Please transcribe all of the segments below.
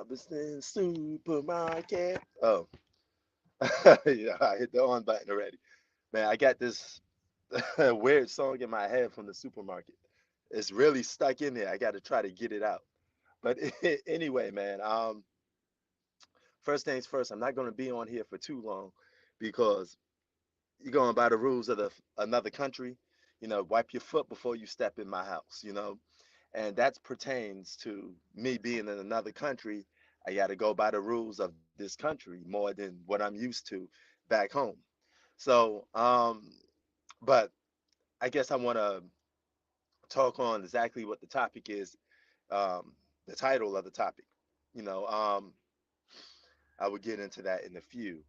Robinson Supermarket. Oh, yeah, I hit the on button already. Man, I got this weird song in my head from the supermarket. It's really stuck in there. I got to try to get it out. But anyway, man, first things first, I'm not going to be on here for too long because you're going by the rules of another country. Wipe your foot before you step in my house, and that pertains to me being in another country. I got to go by the rules of this country more than what I'm used to back home. So, but I guess I want to talk on exactly what the topic is, the title of the topic. You know, um, I will get into that in a few.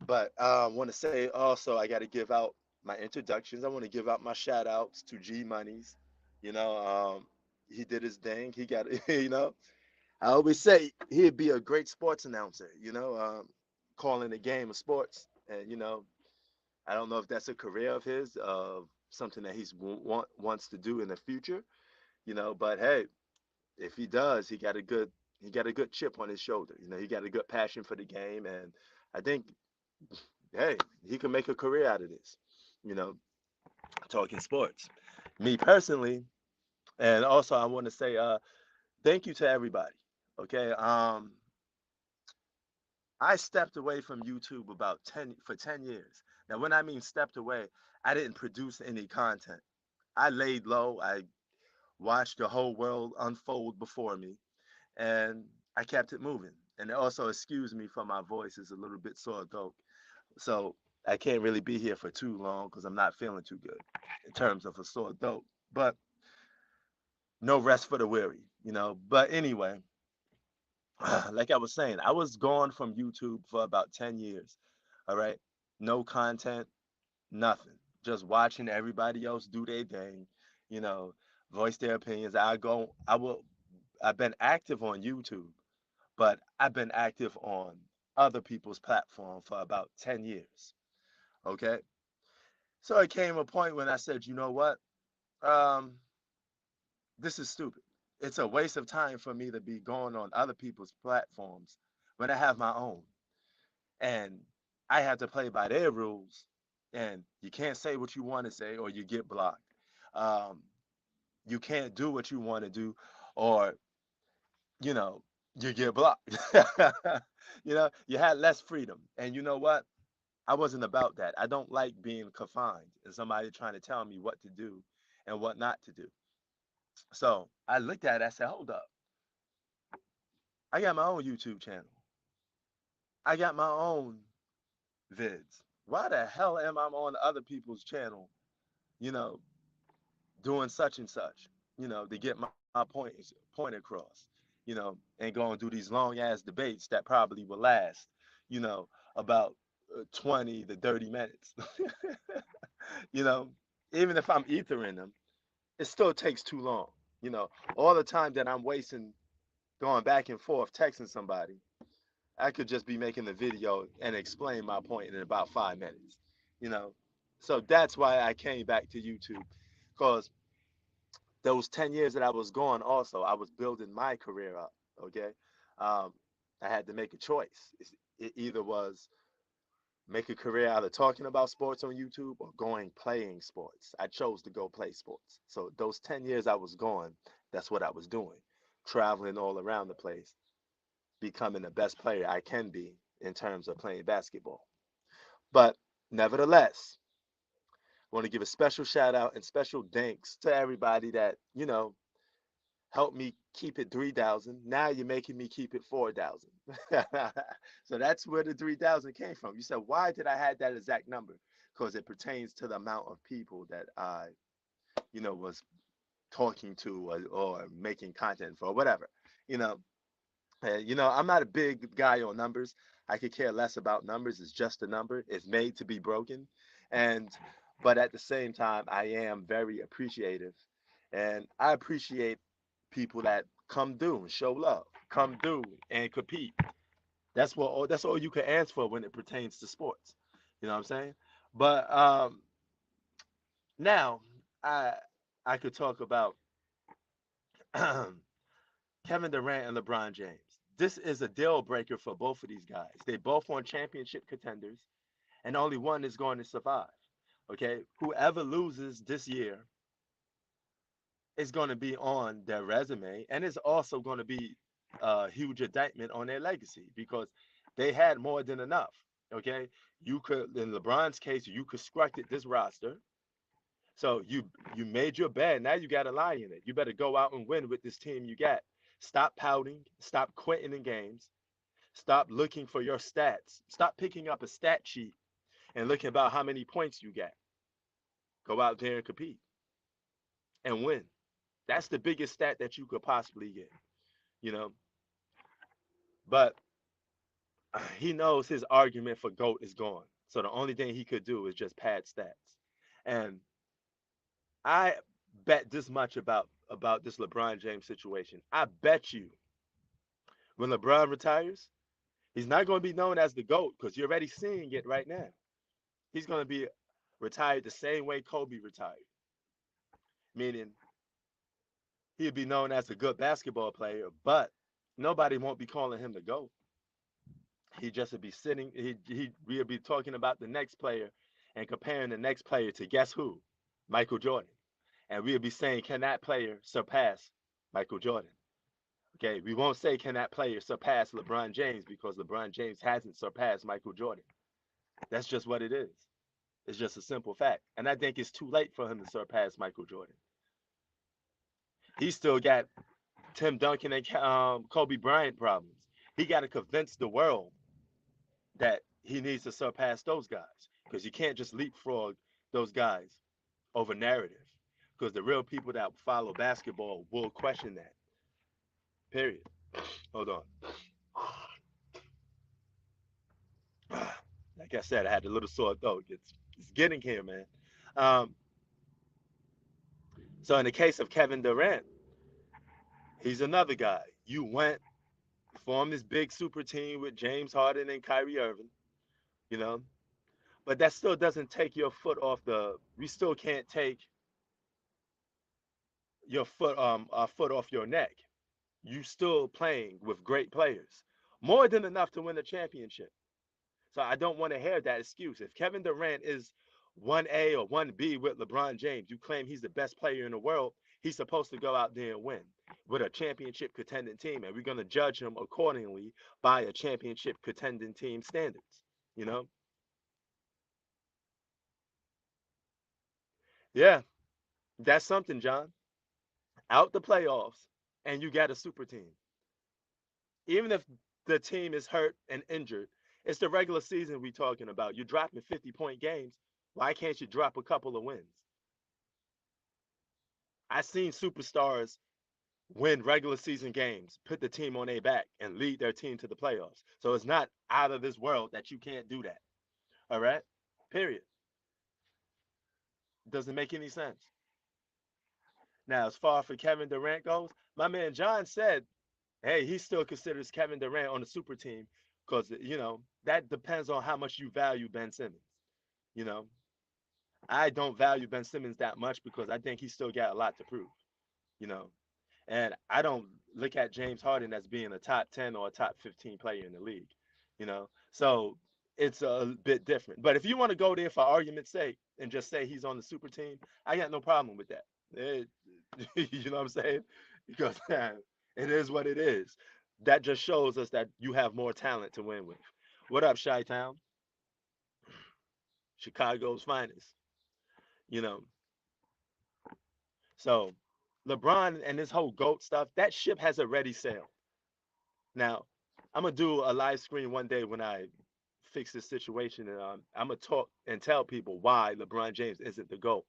But I want to say also, I got to give out my introductions. I want to give out my shout outs to G Monies. You know, he did his thing. He got, I always say he'd be a great sports announcer, calling the game of sports. And, I don't know if that's a career of his, something that wants to do in the future, but hey, if he does, he got a good chip on his shoulder. He got a good passion for the game, and I think, hey, he can make a career out of this. You know, talking sports. Me personally, and also I want to say thank you to everybody. Okay, I stepped away from YouTube about 10 years. Now, when I mean stepped away, I didn't produce any content. I laid low. I watched the whole world unfold before me, and I kept it moving. And also, excuse me for my voice is a little bit sore throat, so I can't really be here for too long because I'm not feeling too good in terms of a sore throat. But no rest for the weary. But anyway, like I was saying, I was gone from YouTube for about 10 years. All right. No content, nothing. Just watching everybody else do their thing, you know, voice their opinions. I've been active on YouTube, but I've been active on other people's platform for about 10 years. Okay. So it came a point when I said, you know what? Um, this is stupid. It's a waste of time for me to be going on other people's platforms when I have my own. And I have to play by their rules. And you can't say what you want to say or you get blocked. Um, you can't do what you want to do or, you know, you get blocked. You had less freedom. And you know what? I wasn't about that. I don't like being confined and somebody trying to tell me what to do and what not to do. So I looked at it, I said, hold up. I got my own YouTube channel. I got my own vids. Why the hell am I on other people's channel, you know, doing such and such, to get my point across, and go and do these long ass debates that probably will last, you know, about 20 to 30 minutes. you know, Even if I'm ethering them, it still takes too long. You know, all the time that I'm wasting going back and forth texting somebody, I could just be making the video and explain my point in about 5 minutes, you know. So that's why I came back to YouTube, because those 10 years that I was gone, also, I was building my career up. Okay. Um, I had to make a choice. It either was make a career out of talking about sports on YouTube or going playing sports. I chose to go play sports. So those 10 years I was gone, that's what I was doing, traveling all around the place, becoming the best player I can be in terms of playing basketball. But nevertheless, I want to give a special shout out and special thanks to everybody that, helped me keep it 3,000. Now you're making me keep it 4,000. So that's where the 3,000 came from. You said, why did I have that exact number? Because it pertains to the amount of people that I, was talking to, or making content for, whatever. You know, I'm not a big guy on numbers. I could care less about numbers. It's just a number. It's made to be broken. And but at the same time, I am very appreciative. And I appreciate people that come through and show love, come through and compete. That's all you can ask for when it pertains to sports. You know what I'm saying? But now I I could talk about Kevin Durant and LeBron James. This is a deal breaker for both of these guys. They both on championship contenders, and only one is going to survive. Okay, whoever loses this year is going to be on their resume, and it's also going to be a huge indictment on their legacy because they had more than enough. Okay, you could, in LeBron's case, you constructed this roster, so you made your bed. Now you got to lie in it. You better go out and win with this team you got. Stop pouting. Stop quitting in games. Stop looking for your stats. Stop picking up a stat sheet and looking about how many points you got. Go out there and compete and win. That's the biggest stat that you could possibly get, you know. But he knows his argument for GOAT is gone. So the only thing he could do is just pad stats. And I bet this much about this LeBron James situation. I bet you when LeBron retires, he's not going to be known as the GOAT because you're already seeing it right now. He's going to be retired the same way Kobe retired, meaning he'd be known as a good basketball player, but nobody won't be calling him the GOAT. He just would be sitting. We'll be talking about the next player and comparing the next player to guess who, Michael Jordan, and we'll be saying can that player surpass Michael Jordan? Okay, we won't say can that player surpass LeBron James because LeBron James hasn't surpassed Michael Jordan. That's just what it is. It's just a simple fact, and I think it's too late for him to surpass Michael Jordan. He still got Tim Duncan and Kobe Bryant problems. He got to convince the world that he needs to surpass those guys because you can't just leapfrog those guys over narrative because the real people that follow basketball will question that. Period. Hold on. Like I said, I had a little sore throat. It's getting here, man. Um, so in the case of Kevin Durant, he's another guy. You went formed this big super team with James Harden and Kyrie Irving, you know, but that still doesn't take your foot off the. We still can't take your foot a foot off your neck. You still playing with great players, more than enough to win a championship. So I don't want to hear that excuse. If Kevin Durant is 1A or 1B with LeBron James, you claim he's the best player in the world, he's supposed to go out there and win with a championship contending team. And we're going to judge him accordingly by a championship contending team standards. You know? Yeah, that's something, John. Out the playoffs, and you got a super team. Even if the team is hurt and injured, it's the regular season we talking about. You're dropping 50-point games. Why can't you drop a couple of wins? I've seen superstars win regular season games, put the team on their back, and lead their team to the playoffs. So it's not out of this world that you can't do that. All right? Period. Doesn't make any sense. Now, as far for Kevin Durant goes, my man John said, hey, he still considers Kevin Durant on the super team because, that depends on how much you value Ben Simmons. You know, I don't value Ben Simmons that much because I think he still got a lot to prove, you know. And I don't look at James Harden as being a top 10 or a top 15 player in the league, you know. So it's a bit different. But if you want to go there for argument's sake and just say he's on the super team, I got no problem with that. You know what I'm saying? Because it is what it is. That just shows us that you have more talent to win with. What up, Chi Town? Chicago's finest. You know, so LeBron and this whole GOAT stuff, that ship has already sailed. Now, I'm gonna do a live screen one day when I fix this situation, and I'm gonna talk and tell people why LeBron James isn't the GOAT.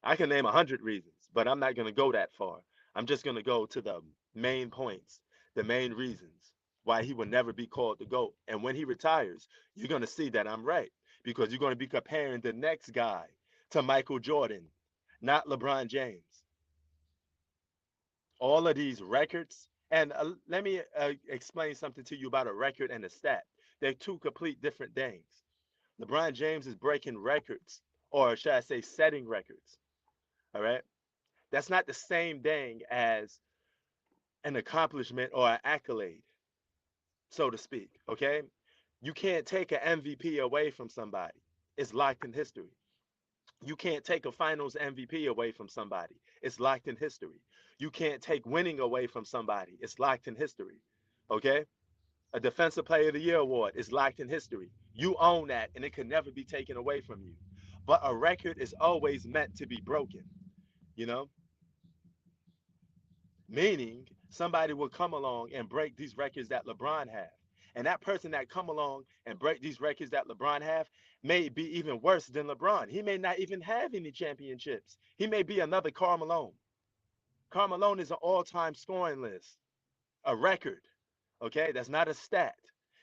I can name 100 reasons, but I'm not gonna go that far. I'm just gonna go to the main points, the main reasons why he will never be called the GOAT. And when he retires, you're gonna see that I'm right because you're gonna be comparing the next guy to Michael Jordan, not LeBron James. All of these records. And let me explain something to you about a record and a stat. They're two complete different things. LeBron James is breaking records, or should I say, setting records. All right. That's not the same thing as an accomplishment or an accolade. so to speak. Okay, you can't take an MVP away from somebody. It's locked in history. You can't take a finals MVP away from somebody. It's locked in history. You can't take winning away from somebody. It's locked in history. Okay? A defensive player of the year award is locked in history. You own that and it can never be taken away from you. But a record is always meant to be broken, you know? Meaning somebody will come along and break these records that LeBron have. And that person that come along and break these records that LeBron have may be even worse than LeBron. He may not even have any championships. He may be another Karl Malone. Karl Malone is an all-time scoring list, a record. Okay, that's not a stat.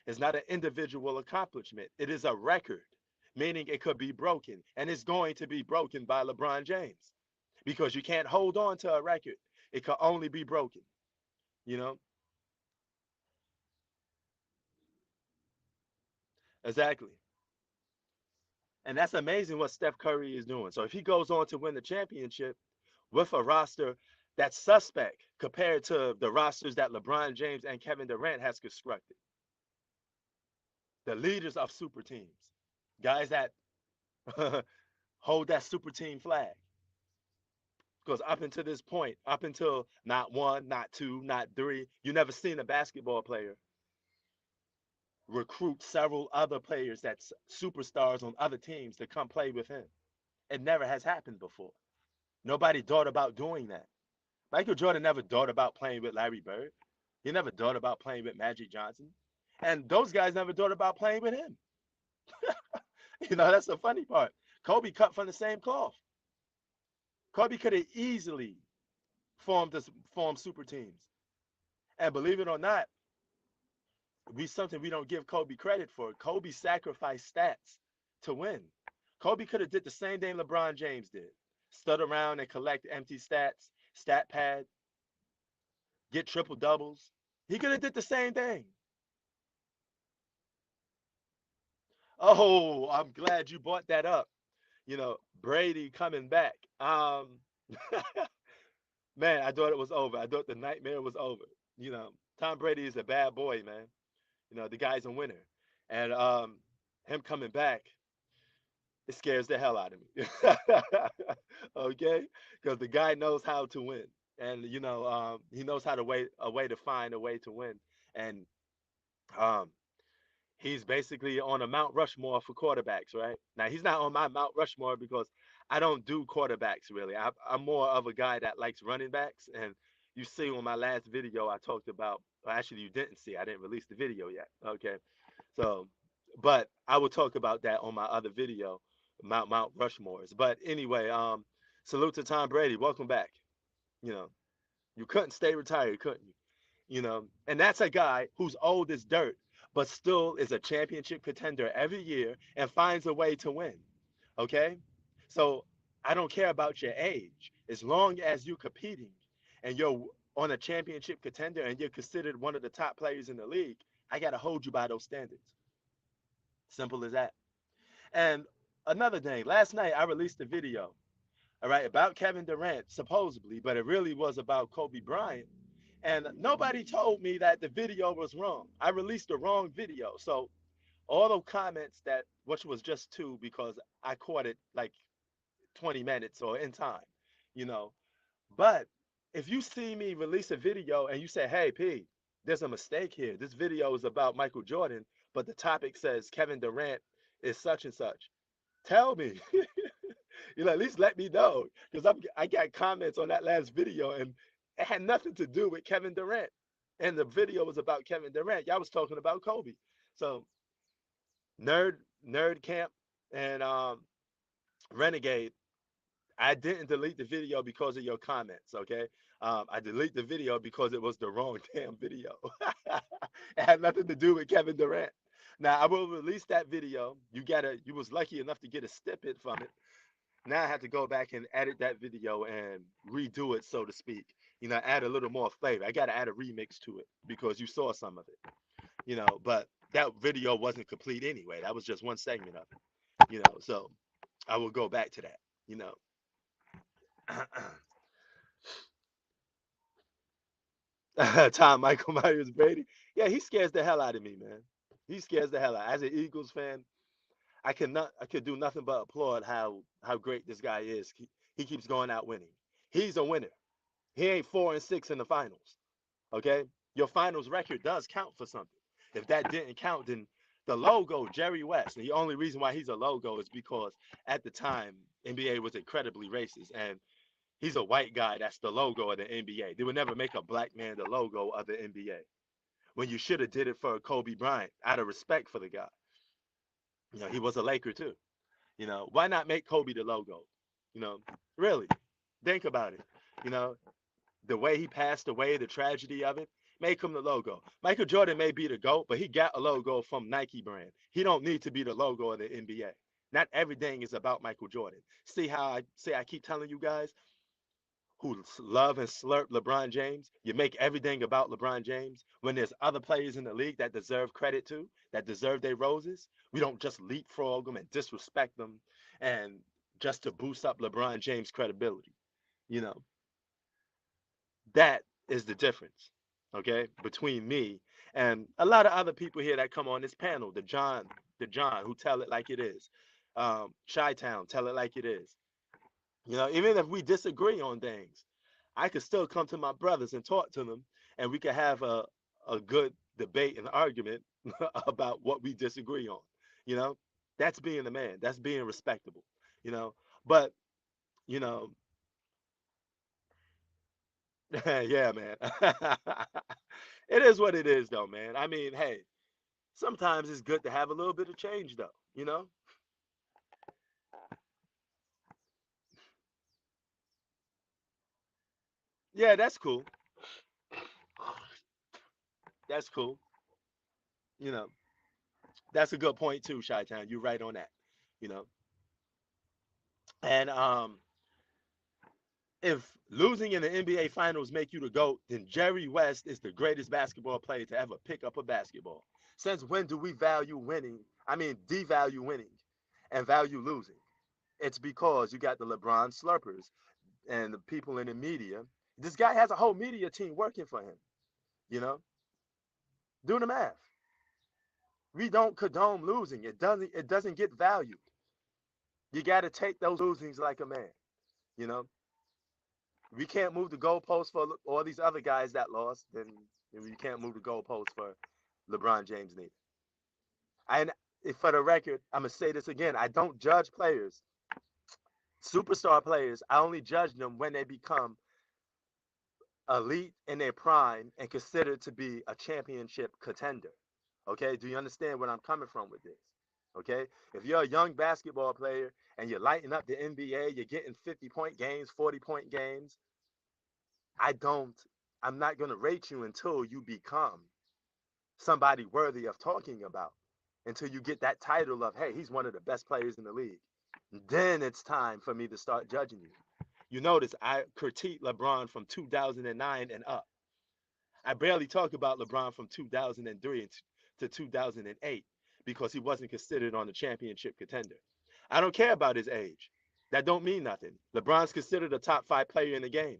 It's not an individual accomplishment. It is a record, meaning it could be broken, and it's going to be broken by LeBron James because you can't hold on to a record. It can only be broken. You know, exactly. And that's amazing what Steph Curry is doing. So if he goes on to win the championship with a roster that's suspect compared to the rosters that LeBron James and Kevin Durant has constructed, the leaders of super teams, guys that hold that super team flag. Because up until this point, up until not one, not two, not three, you never seen a basketball player recruit several other players that's superstars on other teams to come play with him. It never has happened before. Nobody thought about doing that. Michael Jordan never thought about playing with Larry Bird. He never thought about playing with Magic Johnson. And those guys never thought about playing with him. That's the funny part. Kobe cut from the same cloth. Kobe could have easily formed super teams. And believe it or not, something we don't give Kobe credit for. Kobe sacrificed stats to win. Kobe could have did the same thing LeBron James did. Stud around and collect empty stats, stat pad, get triple doubles. He could have did the same thing. Oh, I'm glad you brought that up. Brady coming back. Man, I thought it was over. I thought the nightmare was over. You know, Tom Brady is a bad boy, man. The guy's a winner. And him coming back, it scares the hell out of me. Okay? Because the guy knows how to win. And he knows how to a way to find a way to win. And um he's basically on a Mount Rushmore for quarterbacks, right? Now he's not on my Mount Rushmore because I don't do quarterbacks really. I'm more of a guy that likes running backs, and you see on my last video I talked about. Well, actually, you didn't see. I didn't release the video yet. Okay, so, but I will talk about that on my other video, Mount Rushmores. But anyway, salute to Tom Brady. Welcome back. You know, you couldn't stay retired, couldn't you? And that's a guy who's old as dirt, but still is a championship contender every year and finds a way to win. Okay, so I don't care about your age as long as you're competing and you're on a championship contender and you're considered one of the top players in the league. I got to hold you by those standards. Simple as that. And another thing, last night I released a video, all right, about Kevin Durant, supposedly, but it really was about Kobe Bryant. And nobody told me that the video was wrong. I released the wrong video. So all the comments that, which was just two because I caught it like 20 minutes or in time, you know. But if you see me release a video and you say, hey, P, there's a mistake here. This video is about Michael Jordan, but the topic says Kevin Durant is such and such. Tell me. At least let me know because I got comments on that last video and it had nothing to do with Kevin Durant. And the video was about Kevin Durant. Y'all was talking about Kobe. So nerd camp and renegade. I didn't delete the video because of your comments. Okay, I deleted the video because it was the wrong damn video. It had nothing to do with Kevin Durant. Now I will release that video. You was lucky enough to get a snippet from it. Now I have to go back and edit that video and redo it, so to speak. Add a little more flavor. I got to add a remix to it because you saw some of it. But that video wasn't complete anyway. That was just one segment of it. So I will go back to that. You know, Tom Michael Myers Brady. Yeah, he scares the hell out of me, man. He scares the hell out. As an Eagles fan, I could do nothing but applaud how great this guy is. He keeps going out winning. He's a winner. He ain't 4-6 in the finals. Okay, your finals record does count for something. If that didn't count, then the logo Jerry West. And the only reason why he's a logo is because at the time NBA was incredibly racist, and he's a white guy. That's the logo of the NBA. They would never make a black man the logo of the NBA. When you should have did it for Kobe Bryant out of respect for the guy. You know, he was a Laker too. You know, why not make Kobe the logo? You know, really, think about it. You know, the way he passed away, the tragedy of it, make him the logo. Michael Jordan may be the GOAT, but he got a logo from Nike brand. He don't need to be the logo of the NBA. Not everything is about Michael Jordan. See how I say I keep telling you guys who love and slurp LeBron James, you make everything about LeBron James when there's other players in the league that deserve credit too, that deserve their roses. We don't just leapfrog them and disrespect them and just to boost up LeBron James' credibility. You know, that is the difference, okay, between me and a lot of other people here that come on this panel. The John who tell it like it is. Chi Town, tell it like it is. You know, even if we disagree on things, I could still come to my brothers and talk to them, and we could have a good debate and argument about what we disagree on. You know, that's being a man. That's being respectable. You know, but you know, yeah, man. It is what it is, though, man. I mean, hey, sometimes it's good to have a little bit of change, though. You know, yeah, that's cool. That's cool. You know, that's a good point too, Shy Town. You're right on that. You know, and if losing in the NBA Finals make you the GOAT, then Jerry West is the greatest basketball player to ever pick up a basketball. Since when do we value winning? I mean, devalue winning and value losing? It's because you got the LeBron slurpers and the people in the media. This guy has a whole media team working for him. You know, do the math. We don't condone losing. It doesn't get valued. You got to take those losings like a man. You know, we can't move the goalposts for all these other guys that lost, then we can't move the goalposts for LeBron James neither. And for the record, I'm gonna say this again: I don't judge players, superstar players. I only judge them when they become elite in their prime and considered to be a championship contender. Okay, do you understand where I'm coming from with this? Okay, if you're a young basketball player and you're lighting up the NBA, you're getting 50-point games, 40-point games. I don't. I'm not gonna rate you until you become somebody worthy of talking about, until you get that title of, hey, he's one of the best players in the league. Then it's time for me to start judging you. You notice I critique LeBron from 2009 and up. I barely talk about LeBron from 2003 to 2008 because he wasn't considered on the championship contender. I don't care about his age. That don't mean nothing. LeBron's considered a top 5 player in the game.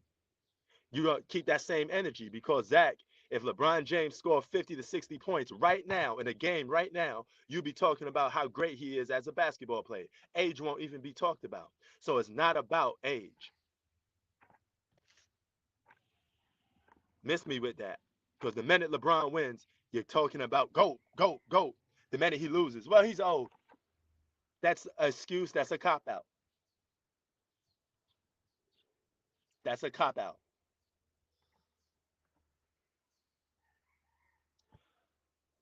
You don't keep that same energy because Zach, if LeBron James scored 50 to 60 points right now in a game right now, you'll be talking about how great he is as a basketball player. Age won't even be talked about. So it's not about age. Miss me with that. Because the minute LeBron wins, you're talking about GOAT, GOAT, GOAT. The minute he loses, well, he's old. That's an excuse. That's a cop out. That's a cop out.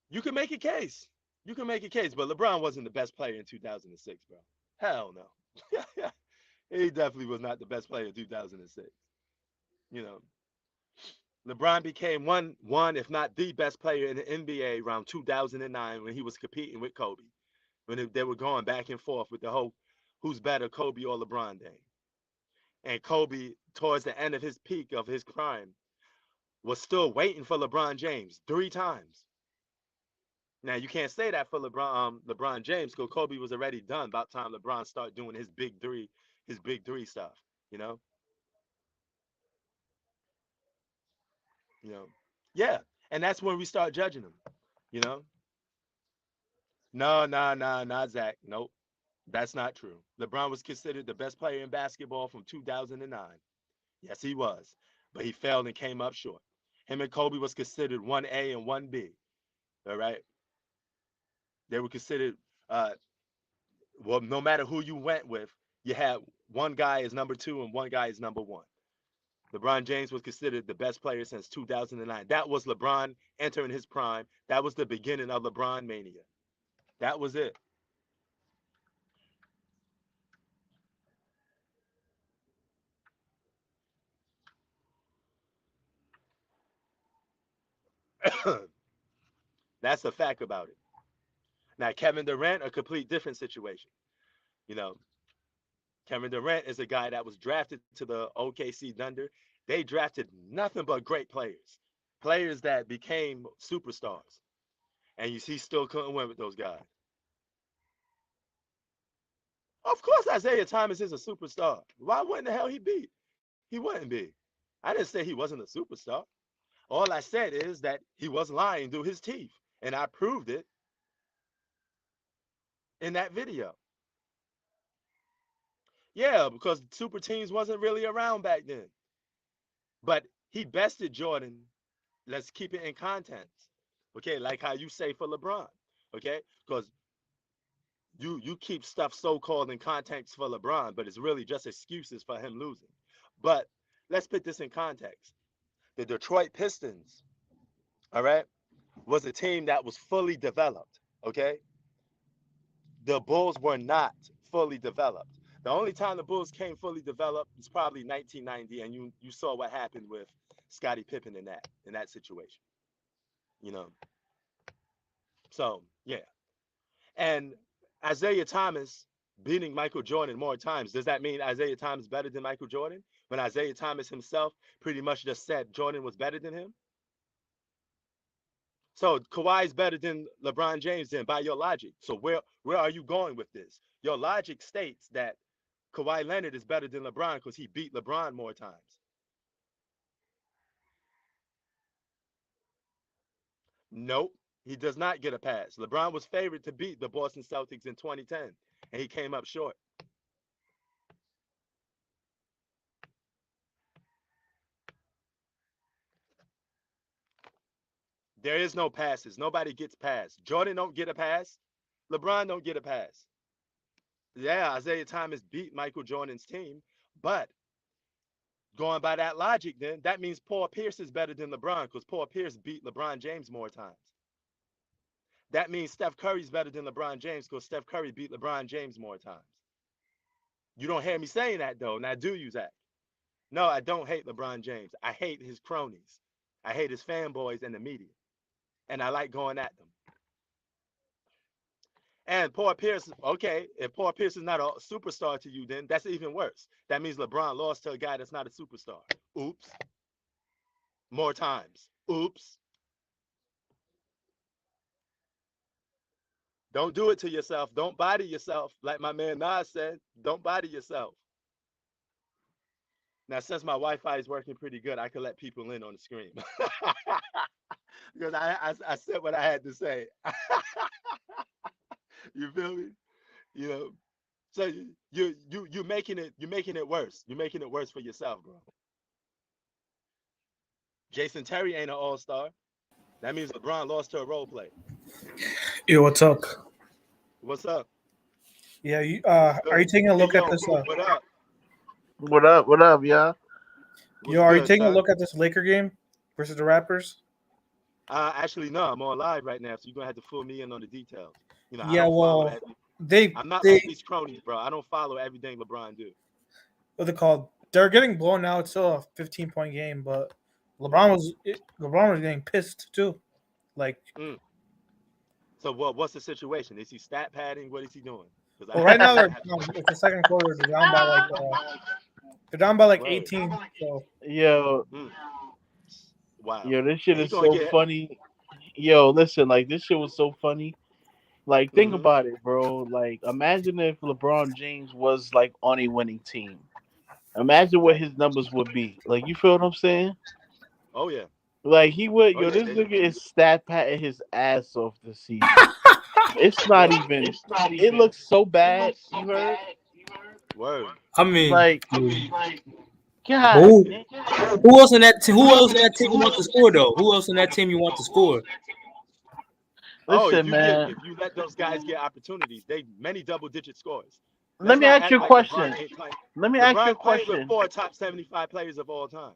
You can make a case. You can make a case, but LeBron wasn't the best player in 2006, bro. Hell no. He definitely was not the best player in 2006. You know, LeBron became one, if not the best player in the NBA around 2009 when he was competing with Kobe. When they were going back and forth with the whole who's better, Kobe or LeBron thing. And Kobe, towards the end of his peak of his prime, was still waiting for LeBron James 3 times. Now you can't say that for LeBron James because Kobe was already done by the time LeBron started doing his big three stuff. You know, you know. Yeah, and that's when we start judging them. You know, no, no, no, not Zach. Nope, that's not true. LeBron was considered the best player in basketball from 2009. Yes, he was, but he failed and came up short. Him and Kobe was considered 1A and 1B. All right, they were considered. Well, no matter who you went with, you had one guy is number two and one guy is number one. LeBron James was considered the best player since 2009. That was LeBron entering his prime. That was the beginning of LeBron mania. That was it. That's a fact about it. Now, Kevin Durant, a complete different situation. You know, Kevin Durant is a guy that was drafted to the OKC Thunder. They drafted nothing but great players, players that became superstars. And you see, still couldn't win with those guys. Of course, Isaiah Thomas is a superstar. Why wouldn't the hell he be? He wouldn't be. I didn't say he wasn't a superstar. All I said is that he was lying through his teeth, and I proved it in that video. Yeah, because super teams wasn't really around back then. But he bested Jordan. Let's keep it in context. Okay, like how you say for LeBron. Okay, because you keep stuff so called in context for LeBron, but it's really just excuses for him losing. But let's put this in context. The Detroit Pistons, all right, was a team that was fully developed. Okay, the Bulls were not fully developed. The only time the Bulls came fully developed was probably 1990, and you saw what happened with Scottie Pippen in that situation. You know, so yeah, and Isaiah Thomas beating Michael Jordan more times. Does that mean Isaiah Thomas better than Michael Jordan? When Isaiah Thomas himself pretty much just said Jordan was better than him. So Kawhi's better than LeBron James then by your logic. So where are you going with this? Your logic states that Kawhi Leonard is better than LeBron because he beat LeBron more times. Nope, he does not get a pass. LeBron was favored to beat the Boston Celtics in 2010, and he came up short. There is no passes. Nobody gets pass. Jordan don't get a pass. LeBron don't get a pass. Yeah, Isaiah Thomas beat Michael Jordan's team, but going by that logic, then that means Paul Pierce is better than LeBron because Paul Pierce beat LeBron James more times. That means Steph Curry's better than LeBron James because Steph Curry beat LeBron James more times. You don't hear me saying that though. Now do you, Zach? No, I don't hate LeBron James. I hate his cronies. I hate his fanboys and the media. And I like going at them. And Paul Pierce, okay, if Paul Pierce is not a superstar to you, then that's even worse. That means LeBron lost to a guy that's not a superstar. Oops. More times. Oops. Don't do it to yourself. Don't body yourself. Like my man Nas said, don't body yourself. Now, since my Wi-Fi is working pretty good, I can let people in on the screen because I said what I had to say. You feel me? You know. So you making it worse. You're making it worse for yourself, bro. Jason Terry ain't an all-star. That means LeBron lost to a role play. Yo, what's up? What's up? Yeah, What's are good? you taking a Hey look at yo, this? Goop, what up? What up? What up, y'all? What's Are you good, taking a son? look at this Laker game versus the Raptors? Actually, no, I'm on live right now, so you're gonna have to fill me in on the details. I Yeah, don't follow well, every. they I'm not they like these cronies, bro. I don't follow everything LeBron do. what they called. They're getting blown now. It's still a 15-point game, but LeBron was getting pissed too. Like, Mm. So what's the situation? Is he stat padding? What is he doing? Because well, right now I they're have down. It's the second quarter. They're down by like word. 18. So yo, Mm. Wow. yo, this shit And he is gonna so get. funny. Yo, listen, like this shit was so funny. Like, think Mm-hmm. about it, bro. Like, imagine if LeBron James was like on a winning team. Imagine what Right. his numbers would be. Like, you feel what I'm saying? Oh yeah. Like he would, Oh yo, yeah, this nigga is stat patting his ass off this season. It's not yep. even. It looks so bad. You heard? Word. I mean, Like, God, who damn. who else in that who else in that team you want to score though? Who else in that team you want to score? Oh, Listen, man. if you let those guys get opportunities, they many double-digit scores. Let Let's me not ask you act a like LeBron question. ain't playing. Let me ask you a LeBron playing with question. 4 top 75 players of all time.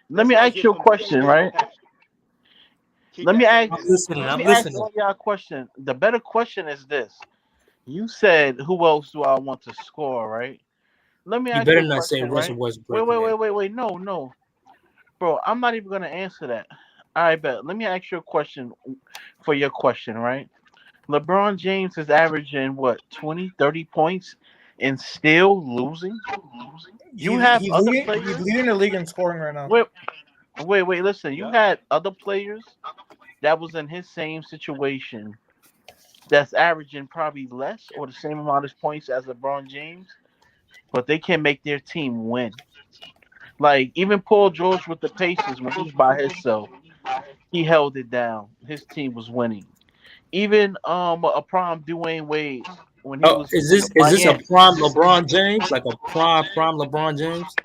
Let Let's me not ask get you a from keep question, that right? keep Let me that ask. same I'm energy. listening. Let I'm me ask listening. all y'all a question. The better question is this: you said, "Who else do I want to score?" Right? Let me You ask you better a not say question, Russell right? Wait, Westbrook, wait, man. wait, wait, wait. No, no, bro. I'm not even gonna answer that. I bet. Let me ask you a question for your question, right? LeBron James is averaging what 20, 30 points and still losing. You have other He's players. leading the league in scoring right now. Wait, wait. Listen, you Yep. had other players that was in his same situation that's averaging probably less or the same amount of points as LeBron James, but they can make their team win. Like even Paul George with the Pacers when he's by himself, he held it down. His team was winning. Even a prime Dwayne Wade when he Oh, was is with this a Miami. prime LeBron James? Like a prime LeBron James?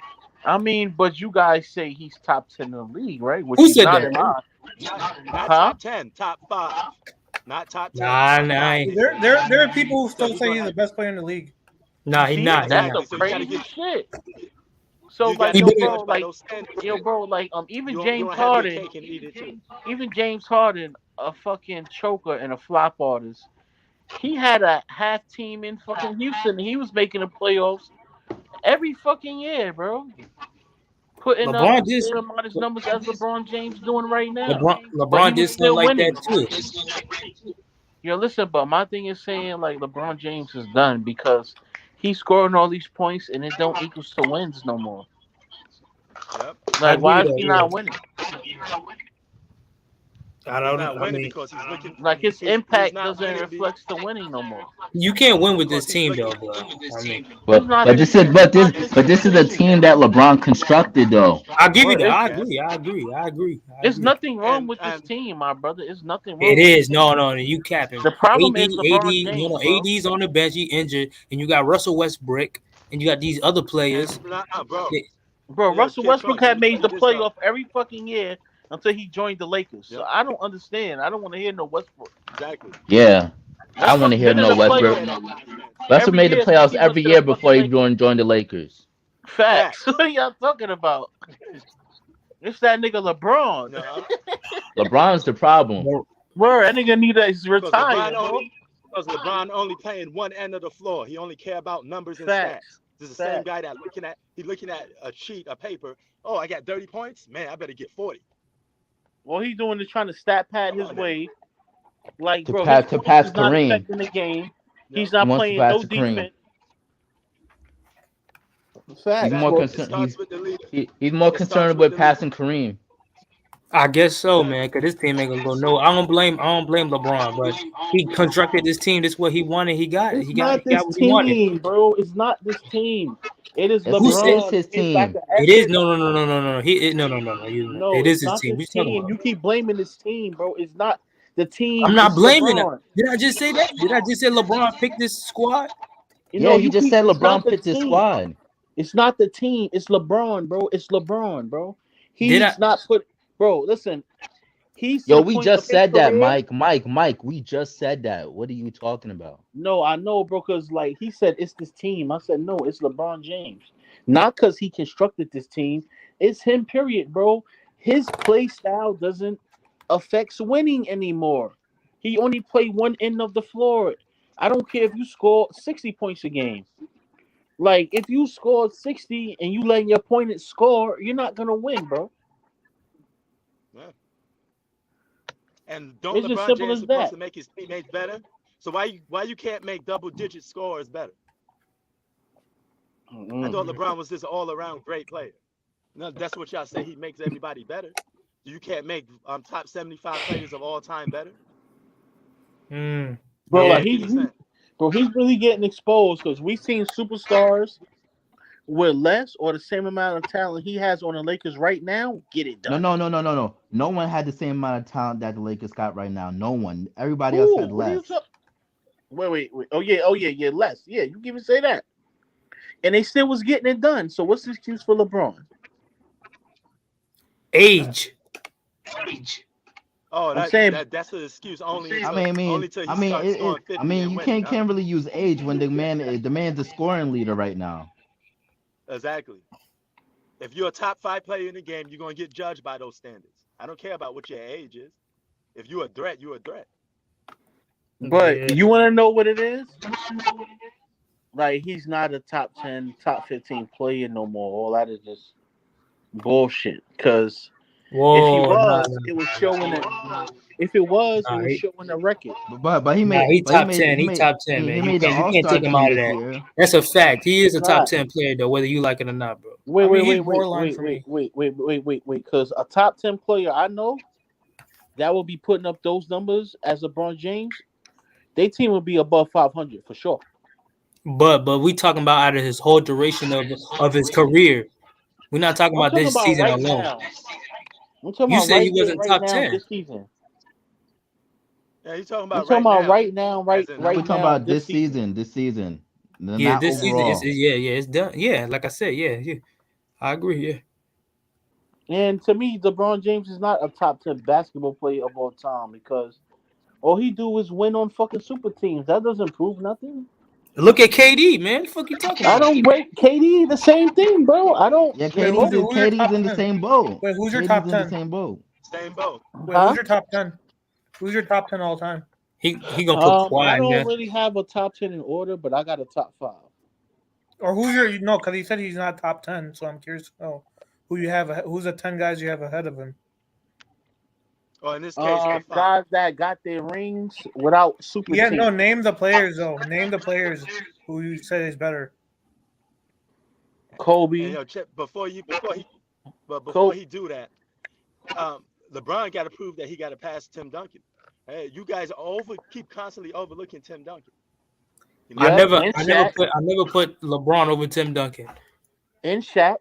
I mean, but you guys say he's top 10 in the league, right? Which Who he's said not that? in my, Not huh? top 10, top 5. Not top 10, Nah, top nah, 5. He said. There are people who So still he say gonna he's the have best player in the league. You nah. He see, not. He that's not. some exactly. So you got to crazy get shit. So you like, got He to yo, get better. bro, judged by like, those standards, yo, man. bro, like, even You James don't have your Harden, cake and eat it too. even James Harden, a fucking choker and a flop artist. He had a half team in fucking Houston. And he was making the playoffs every fucking year, bro. Putting up LeBron the just same amount of numbers as LeBron James doing right now. But he LeBron was did something still like that winning. too. Yo, listen, but my thing is saying like LeBron James is done because he's scoring all these points and it don't equals to wins no more. Yep. I Like, agree why with is that. he not Yeah. winning? I He's don't. not I winning mean, because he's looking. Like his He's impact not doesn't winning reflect the winning no more. you can't win with because this he's team looking. though, bro. I mean, It's not the team. It's not this But this is team. a team that LeBron constructed though. I give you Well, that. I Yes. agree. I agree. I agree. I it's agree. nothing wrong And with this team, my brother. It's nothing It wrong with is. this team. No, you capping. The problem is AD, LeBron you know, James, bro. AD's on the bench, he injured, and you got Russell Westbrook, and you got these other and players. nah, bro. That, Bro, Yo, Russell kid, Westbrook coach. Let had me tell made the you this though. playoff every fucking year until he joined the Lakers. So Yep. I don't understand. I don't want to hear no Westbrook. Exactly. Yeah, I want Westbrook to hear been in no the Let's not Westbrook. playoffs compare that nonsense. Westbrook every made the year since playoffs he went every to the year fucking before he Lakers. joined the Lakers. Facts. Facts. What are y'all talking about? It's that nigga LeBron. No, LeBron's the problem. Word, that nigga need to because retire, bro. LeBron only playing one end of the floor. He only care about numbers and Facts. stats. This is the same Facts. guy that looking at a sheet of paper. Oh, I got 30 points. Man, I better get 40. What he doing is trying to stat pad Come his on now. way. Like, bro, his To points pass is not Kareem. affecting the game. Yep. He's He not wants to playing pass no to Kareem. defense. He's Facts, more bro. It concerned. starts with the leader. He's more It starts concerned with with the leader. passing Kareem. I guess so, man, Exactly. because this team ain't gonna go no. I don't blame LeBron, but he constructed this team. This is what he wanted. He got it. It's not He got this what he wanted. team, bro. It's not this team. It is Yes, Who it said is LeBron. his It's back team. to it is? Essence. No. No. No, It it's is his not team. this What you talking team. about? You keep blaming this team, bro. It's not the team. I'm not It's blaming it. LeBron. Did I just say that? Did I just say LeBron picked this squad? You Yeah, know, you you just keep. said It's not LeBron the picked his team. squad. It's not the team. It's LeBron, bro. It's LeBron, bro. Did I? He's not put. Bro, listen. He's to Yo, the we point of just his said that, career. Mike. We just said that. What are you talking about? No, I know, bro. Because like he said, it's this team. I said no, it's LeBron James. Not because he constructed this team. It's him. Period, bro. His play style doesn't affects winning anymore. He only play one end of the floor. I don't care if you score 60 points a game. Like if you scored 60 and you letting your opponent score, you're not gonna win, bro. Yeah. And don't It's just LeBron simple James as supposed that. to make his teammates better? So why you can't make double digit scores better? I thought Mm-mm. LeBron was this all around great player. No, that's what y'all say. He makes everybody better. You can't make top 75 players of all time better. That Bro, don't Yeah. like make any sense. bro, he's really getting exposed because we seen superstars with less or the same amount of talent he has on the Lakers right now, get it No, done. no, no, no, no, no. No one had the same amount of talent that the Lakers got right now. No one. Everybody else Who? had What are you less. talking? Wait. Oh yeah, less. Yeah, you can even say that. And they still was getting it done. So what's the excuse for LeBron? Age. Oh, I'm saying, that's an excuse only I until mean, I mean, only till I he mean, starts scoring I 50 mean, and you winning, huh? can't really use age when the man's the scoring leader right now. Exactly. If you're a top 5 player in the game, you're gonna get judged by those standards. I don't care about what your age is. If you're a threat, you're a threat. but Yeah. you want to know what it is? Like he's not a top 10, top 15 player no more. All that is just bullshit. Because if he Whoa, nah, was, it was showing it. If it was, it nah, was showing a record. But he nah, made he but top 10. he He made top 10, man. he made the You All can't Star take him team out of this that. year. That's a fact. He is a top God. 10 player though, whether you like it or not, bro. Wait, I wait, mean, wait, he's wait, borderline wait, for wait, me. wait. Because a top 10 player I know that will be putting up those numbers as LeBron James, their team will be above 500 for sure. But we talking about out of his whole duration of his career. We're not talking I'm about talking this about season right alone. now. I'm talking You about said he right here, wasn't right top now, 10. this season. Yeah, he's talking I'm about talking right about now, right now, as in No, we're right talking now, about this this season. season. This season. Yeah, Not this season overall. it's done. Yeah, like I said, yeah. I agree, yeah. And to me, LeBron James is not a top 10 basketball player of all time because all he do is win on fucking super teams. That doesn't prove nothing. Look at KD, man. What the fuck you talking I about? don't rate KD the same thing, bro. I don't. Yeah, Wait, They who's both, your, who's your KD's top in the 10? same boat. Wait, who's your KD's top in the 10? same boat. same boat. Wait, who's huh? your top 10? Who's your top 10 all time? He gonna put I Kawhi in don't there. really have a top 10 in order, but I got a top 5. Or who's your no? Because he said he's not top 10, so I'm curious to know who you have. Who's the 10 guys you have ahead of him? Or in this case, the five. Guys that got their rings without super Yeah, no. team. Name the players though. Name the players who you say is better. And Kobe, Chip, before Kobe. he do that, LeBron got to prove that he got to pass Tim Duncan. Hey, you guys keep constantly overlooking Tim Duncan. You I know, Yep, never and I never Shaq, put I never put LeBron over Tim Duncan. and Shaq.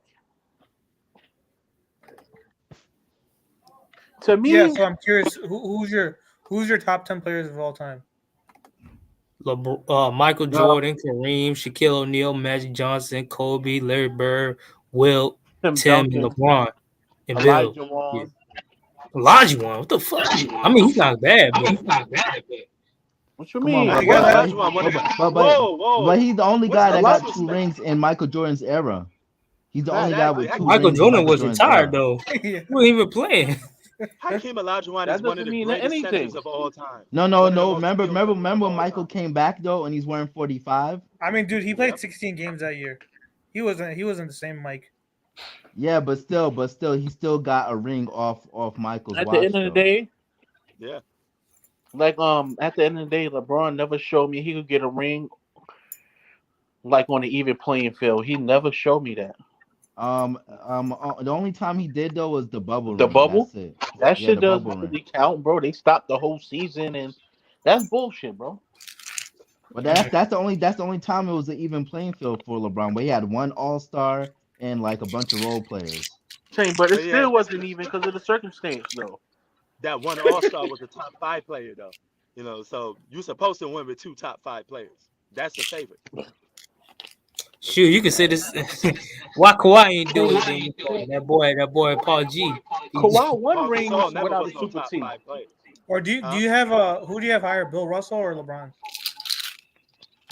To Yeah, me, so I'm curious. Who's your top 10 players of all time? Michael Jordan, Kareem, Shaquille O'Neal, Magic Johnson, Kobe, Larry Bird, Wilt, Tim Tim, and Duncan, LeBron, and Bill. Elijah Yeah. Wan. Elijah one. What the fuck? I mean, he's not bad, but What you Come on, mean? Oh, but you guys but have. but Olajuwon won it. but Whoa, but whoa. he's the only What's guy the that got Elijah, 2 disrespect? rings in Michael Jordan's era. He's the only facts. guy Exactly. with two Michael rings in Jordan Michael was Jordan's retired era. though. Yeah. He wasn't even playing. Hakeem Olajuwon That is one of doesn't the mean greatest anything. centers of all time. No, One of the most Remember, skilled centers of when all Michael time. came back though, and he's wearing 45. I mean, dude, he played Yep. 16 games that year. He wasn't the same Mike. Yeah, but still, he still got a ring off Michael's At the end watch of the though. day, Yeah. at the end of the day, LeBron never showed me he could get a ring like on an even playing field. He never showed me that. The only time he did though was the bubble The ring. bubble, That's it. that Yeah, shit the bubble doesn't ring. really count, bro. They stopped the whole season, and that's bullshit, bro. But that's the only time it was an even playing field for LeBron. But he had one All Star and like a bunch of role players. Same, but it But yeah, still wasn't even because of the circumstance, though. that one All-Star was a top 5 player though. So you're supposed to win with 2 top 5 players. That's the favorite. Shoot, you can say this. Why Kawhi ain't do it then? That boy Paul G. Kawhi won Paul Gasol rings never without a was no super top team. 5 player. Or do Huh? you have who do you have higher, Bill Russell or LeBron?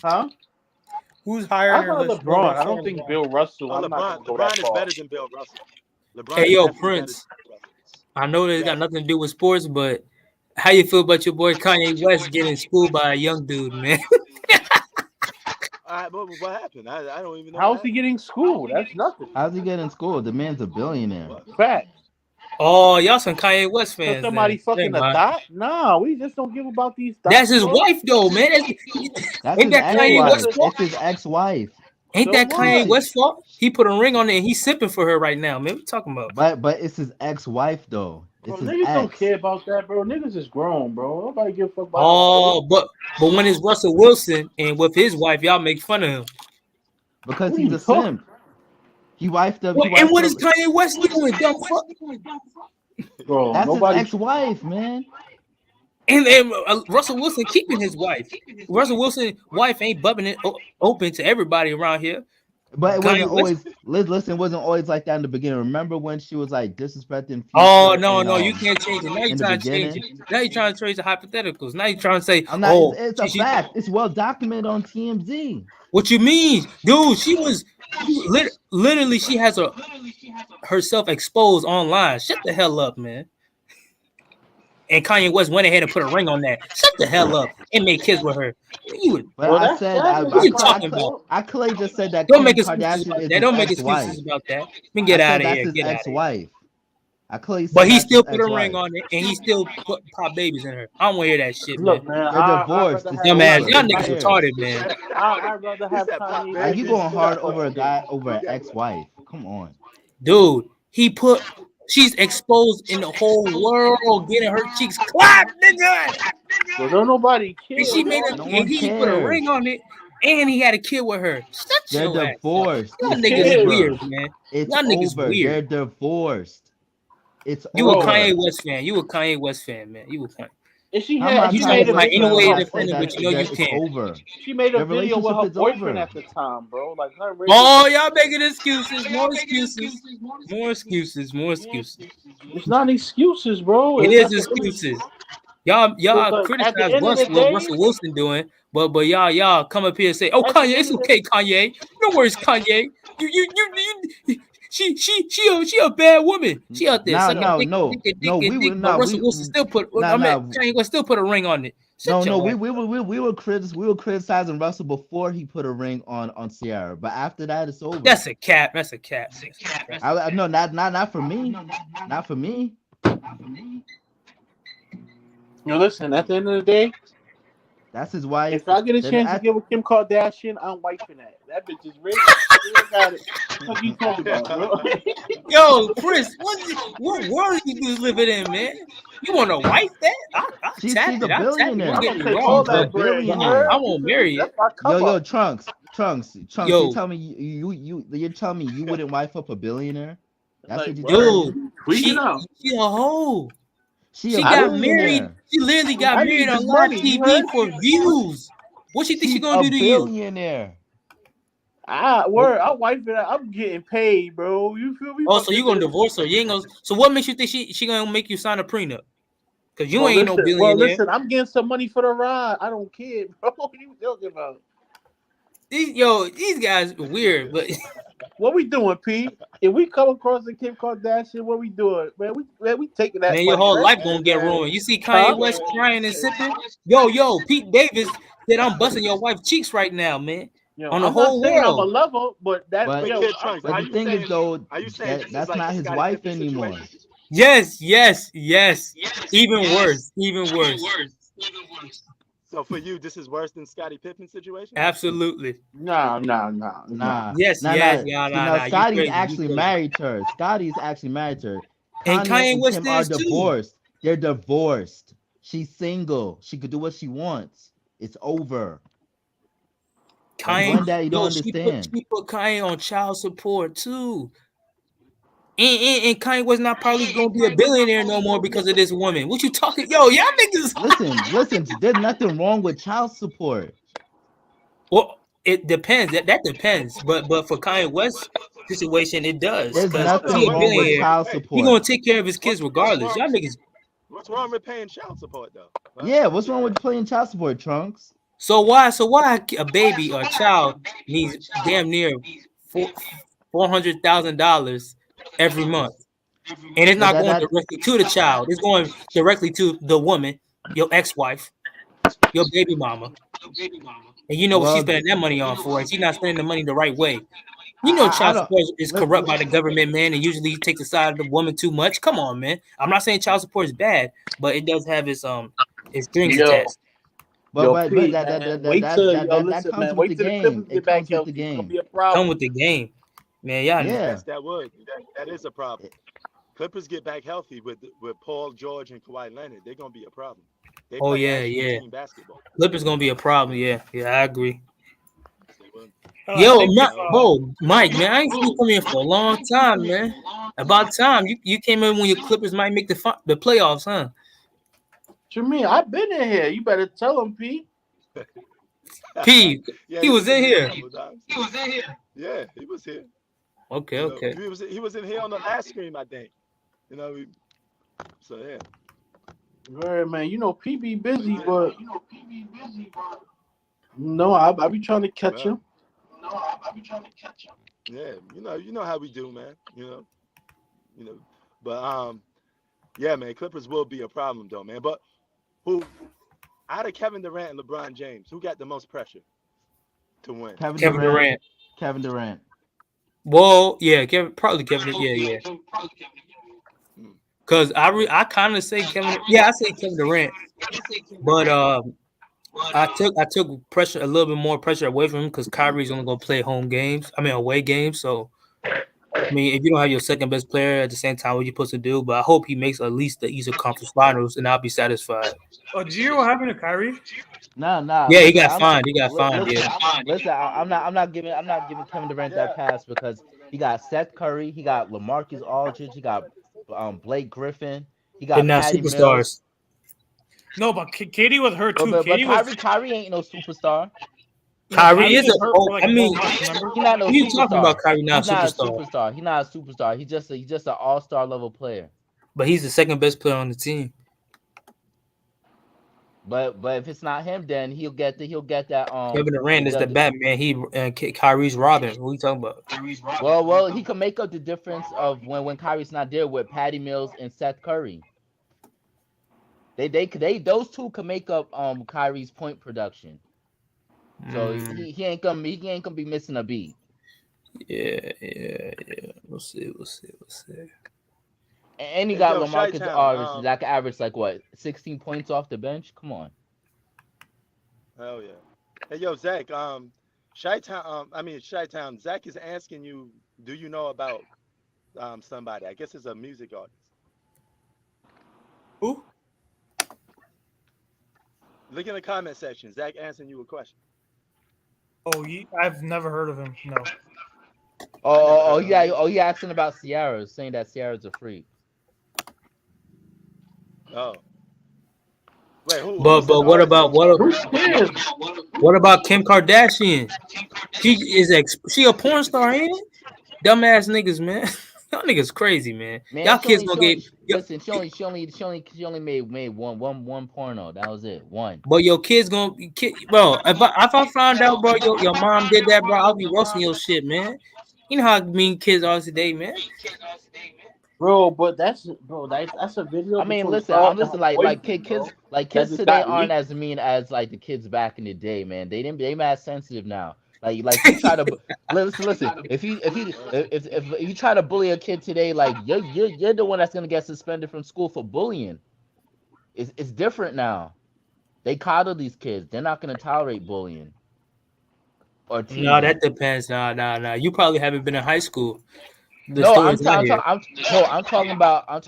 Huh? Who's higher I on your got list, Bill LeBron. I Russell don't or think LeBron? Bill Russell. Oh, I'm not gonna go that LeBron is far. better than Bill Russell. LeBron Hey is yo, definitely better than Prince. Bill Russell. I know that it got Yes. nothing to do with sports, but how you feel about your boy Kanye West getting schooled by a young dude, man? All right, but what happened? I don't even know what How's he happened. getting schooled? That's nothing. How's he getting schooled? The man's a billionaire. What? Facts. Oh, y'all some Kanye West Cause fans somebody then. fucking Never a mind. dot? Nah, we just don't give about these dots. That's his bro. wife though, man. That's Ain't his that Kanye Hey, ex-wife. West's listen. fault? It's his ex-wife. Ain't So that Kanye what? West's fault? He put a ring on it and he's sipping for her right now, man. What you talking about? But it's his ex-wife though. Bro, It's his niggas don't ex. care about that, bro. Niggas is grown, bro. Nobody give a fuck about no Oh, but when it's Russell Wilson and with his wife, y'all make fun of him. Because What are he's you a talking? simp. He wifed up. And what is Kanye West doing? Dumb fuck. Bro, That's nobody. his ex-wife, man. And Russell Wilson keeping his wife. Russell Wilson's wife ain't bubbing it open to everybody around here. But it Kanye wasn't West. always. Listen, it wasn't always like that in the beginning. Remember when she was like disrespecting? Oh Future no, and, no, you can't change it. Now you're in the trying to change beginning. it. Now you're trying to change the hypotheticals. Now you're trying to say, I'm not. oh, It's a fact. It's well documented on TMZ. What you mean, dude? She was literally. She has herself exposed online. Shut the hell up, man. And Kanye West went ahead and put a ring on that. Shut the hell up and made kids with her. But Well, I said what you talking about? I clearly just said that Don't Kim make excuses Kardashian about is that. his Don't make ex-wife. excuses about that. Then get I out said of that's here. his Get out of here. ex-wife. I clearly said But he that's still his put a ex-wife. ring on it, and he still pop babies in her. I don't want to hear that shit, Look, man. man, They're divorced. It's Dumb ass, over. y'all Who niggas cares? retarded, man. I'd rather have said pop Kanye. Like you going babies. hard over a guy over an ex-wife? Come on. Dude, she's exposed in the whole world, getting her cheeks clapped, nigga. Well, don't nobody care. And she made No and one he put a cares. ring on it, and he had a kid with her. Shut They're your ass up. divorced. Y'all It's niggas over. weird, man. It's Y'all niggas over. weird. They're divorced. It's You a over. Kanye West fan. You a Kanye West fan, man. You a Kanye. And she How had. am I You She trying made to a find any video. way With to her defend it, but boyfriend. you know you it's can't. over. She made a Their video with her relationship is boyfriend over. at the time, bro. Like her. Oh, y'all making excuses. More excuses. More excuses. More excuses. It's not excuses, bro. It It's is like excuses. Y'all because at the criticize end of the what day, Russell Wilson doing, but y'all come up here and say, "Oh, at the Kanye, end it's of the okay, Kanye. No worries, Kanye. She a bad woman. She out there sucking dick, but Russell Wilson still Kanye West still put a ring on it. Shut your ass. We were criticizing Russell before he put a ring on Sierra, but after that it's over. That's a cap. That's a cap. No, not for me. Not for me. listen. At the end of the day, That's his wife. if I get a chance to get with Kim Kardashian, I'm wifing that. That bitch is rich. Still got it. What you talking about, bro? Yo, Chris, what world you living in, man? You want to wife that? I'll She's tap a it. I'll tap it. billionaire. Don't get I'm me gonna take wrong, all but that bread. billionaire. I won't marry it. That's my come Yo, up. Trunks. Yo. You tell me you're telling me you wouldn't wife up a billionaire? That's Like, what you're telling me. Dude, tweaking out. she a hoe. She She a got billionaire. married. She literally got I married need on this live money, you TV heard? for views. What she think she She's gonna a do to you? billionaire. I'm wifing that. I'm getting paid, bro. You feel me? Oh, so you gonna divorce her? You ain't gonna. So what makes you think she gonna make you sign a prenup? Cause you ain't no billionaire. Well, listen, I'm getting some money for the ride. I don't care, bro. What are you talking about? These guys are weird, but What we doing, Pete? If we come across the Kim Kardashian, what we doing, man? We taking that. man, your money, whole man. life gonna get ruined. You see Kanye West crying and sipping. Yo, Pete Davis said I'm busting your wife's cheeks right now, man. On the I'm whole not saying I'm a world. lover, but that. But- yo, Kid Trunks, But are the you thing saying, is, though, are you saying this is that's like not the his Scottie wife Pippen anymore. situation? Yes. Even worse. So for you, this is worse than Scottie Pippen's situation? Absolutely. nah. Yes. Now Scotty's actually married to her. And Kanye and West Kim are is too. divorced. They're divorced. She's single. She could do what she wants. It's over. Kanye, You don't understand. She put Kanye on child support too. And Kanye was not probably gonna be a billionaire no more because of this woman. What you talking? Yo, y'all niggas. Listen. There's nothing wrong with child support. Well, it depends. That depends. But for Kanye West's situation, it does. There's Because nothing he a wrong with billionaire. child He support. gonna take care of his kids regardless. Y'all niggas. What's wrong with paying child support though? Huh? Yeah, what's wrong with paying child support, Trunks? So why a baby or a child needs damn near $400,000 every month, and it's not going directly to the child. It's going directly to the woman, your ex-wife, your baby mama, and you know what she's spending that money on for, and she's not spending the money the right way. You know, child support is corrupt by the government, man, and usually takes the side of the woman too much. Come on, man. I'm not saying child support is bad, but it does have its strings attached. But that comes with the game. It comes with the game. Come with the game, man. Y'all know. Yes, that is a problem. Clippers get back healthy with Paul George and Kawhi Leonard. They're gonna be a problem. They play team basketball. Clippers gonna be a problem. Yeah, I agree. Yo, bro, Mike, man, I ain't seen you come in for a long time, man. About time you came in when your Clippers might make the playoffs, huh? What you mean? I've been in here. You better tell him, P. P, Yeah, he was in a here. couple of times. Yeah, he was here. Okay, You know, okay. he was in here on the last stream, I think. You know, so yeah. Right, man. You know, P be busy, but no, I be trying to catch Well, him. yeah, you know how we do, man. You know, but yeah, man, Clippers will be a problem though, man. But who out of Kevin Durant and LeBron James, who got the most pressure to win? Kevin Durant. Kevin Durant. Well, yeah, probably Kevin. Yeah. Hmm. Cause I kind of say Kevin. Yeah, I say Kevin Durant, but I took pressure a little bit more pressure away from him because Kyrie's only gonna play away games. So I mean, if you don't have your second best player at the same time, what you supposed to do? But I hope he makes at least the Eastern Conference Finals, and I'll be satisfied. Oh, do you know what happened to Kyrie? Nah. Yeah, he Listen, got fined. He got fined. listen, Yeah. listen. I'm not giving Kevin Durant that pass because he got Seth Curry, he got LaMarcus Aldridge, he got Blake Griffin, he They're got not Patty Mills. superstars. No, but Katie was hurt too. But Kyrie ain't no superstar. Kyrie is was a. hurt Oh, for like I a mean, whole month, remember? He's not no who you talking about? superstar. Kyrie not He's not a superstar, superstar. He's not a superstar. He's just an all-star level player. but he's the second best player on the team. But if it's not him, then he'll get that Kevin Durant is the Batman. Kyrie's Robin. What are you talking about? Well, he can make up the difference of when Kyrie's not there with Patty Mills and Seth Curry. They those two can make up Kyrie's point production. So he ain't gonna be missing a beat. Yeah. We'll see. And he got LaMarcus Aldridge that can average like what 16 points off the bench. Come on. Hell yeah. Hey yo, Zach. Chi-Town. Zach is asking you, do you know about somebody? I guess it's a music artist. Who? Look in the comment section. Zach answering you a question. Oh, I've never heard of him. No. Oh yeah. Oh, he asking about Ciara, saying that Ciara's a freak. Oh. Wait, who? But what about Kim Kardashian? She a porn star, ain't it? Dumbass niggas, man. Y'all niggas crazy, man. Y'all kids gonna get. Listen, she only made one porno. That was it. One. But your kids gonna bro. If I found out, bro, your mom did that, bro, I'll be roasting your shit, man. You know how mean kids are today, man. Bro, but that's a video. I mean, listen, like kids today aren't as mean as like the kids back in the day, man. They mad sensitive now. Like you try to listen. If you try to bully a kid today, like you're the one that's gonna get suspended from school for bullying. It's different now. They coddle these kids. They're not gonna tolerate bullying. Or teasing. No, that depends. Nah. You probably haven't been in high school. I'm talking about or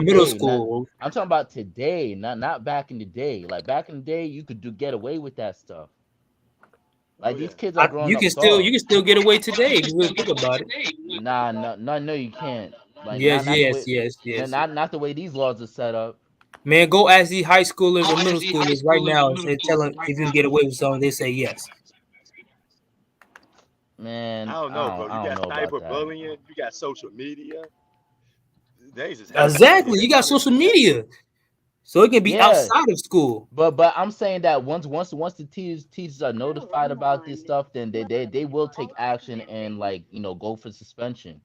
today, middle school. I'm talking about today, not back in the day. Like back in the day, you could get away with that stuff. Like these kids are growing up. You can still get away today if you really think about it. No, you can't. Like, yes. Not the way these laws are set up. Man, go ask these high schoolers or middle schoolers right now and tell them if you can get away with something. They say yes. Man, I don't know, bro. You got cyberbullying. You got social media. Exactly. You got social media. So it can be outside of school. But I'm saying that once the teachers are notified about this stuff, then they will take action and go for suspension.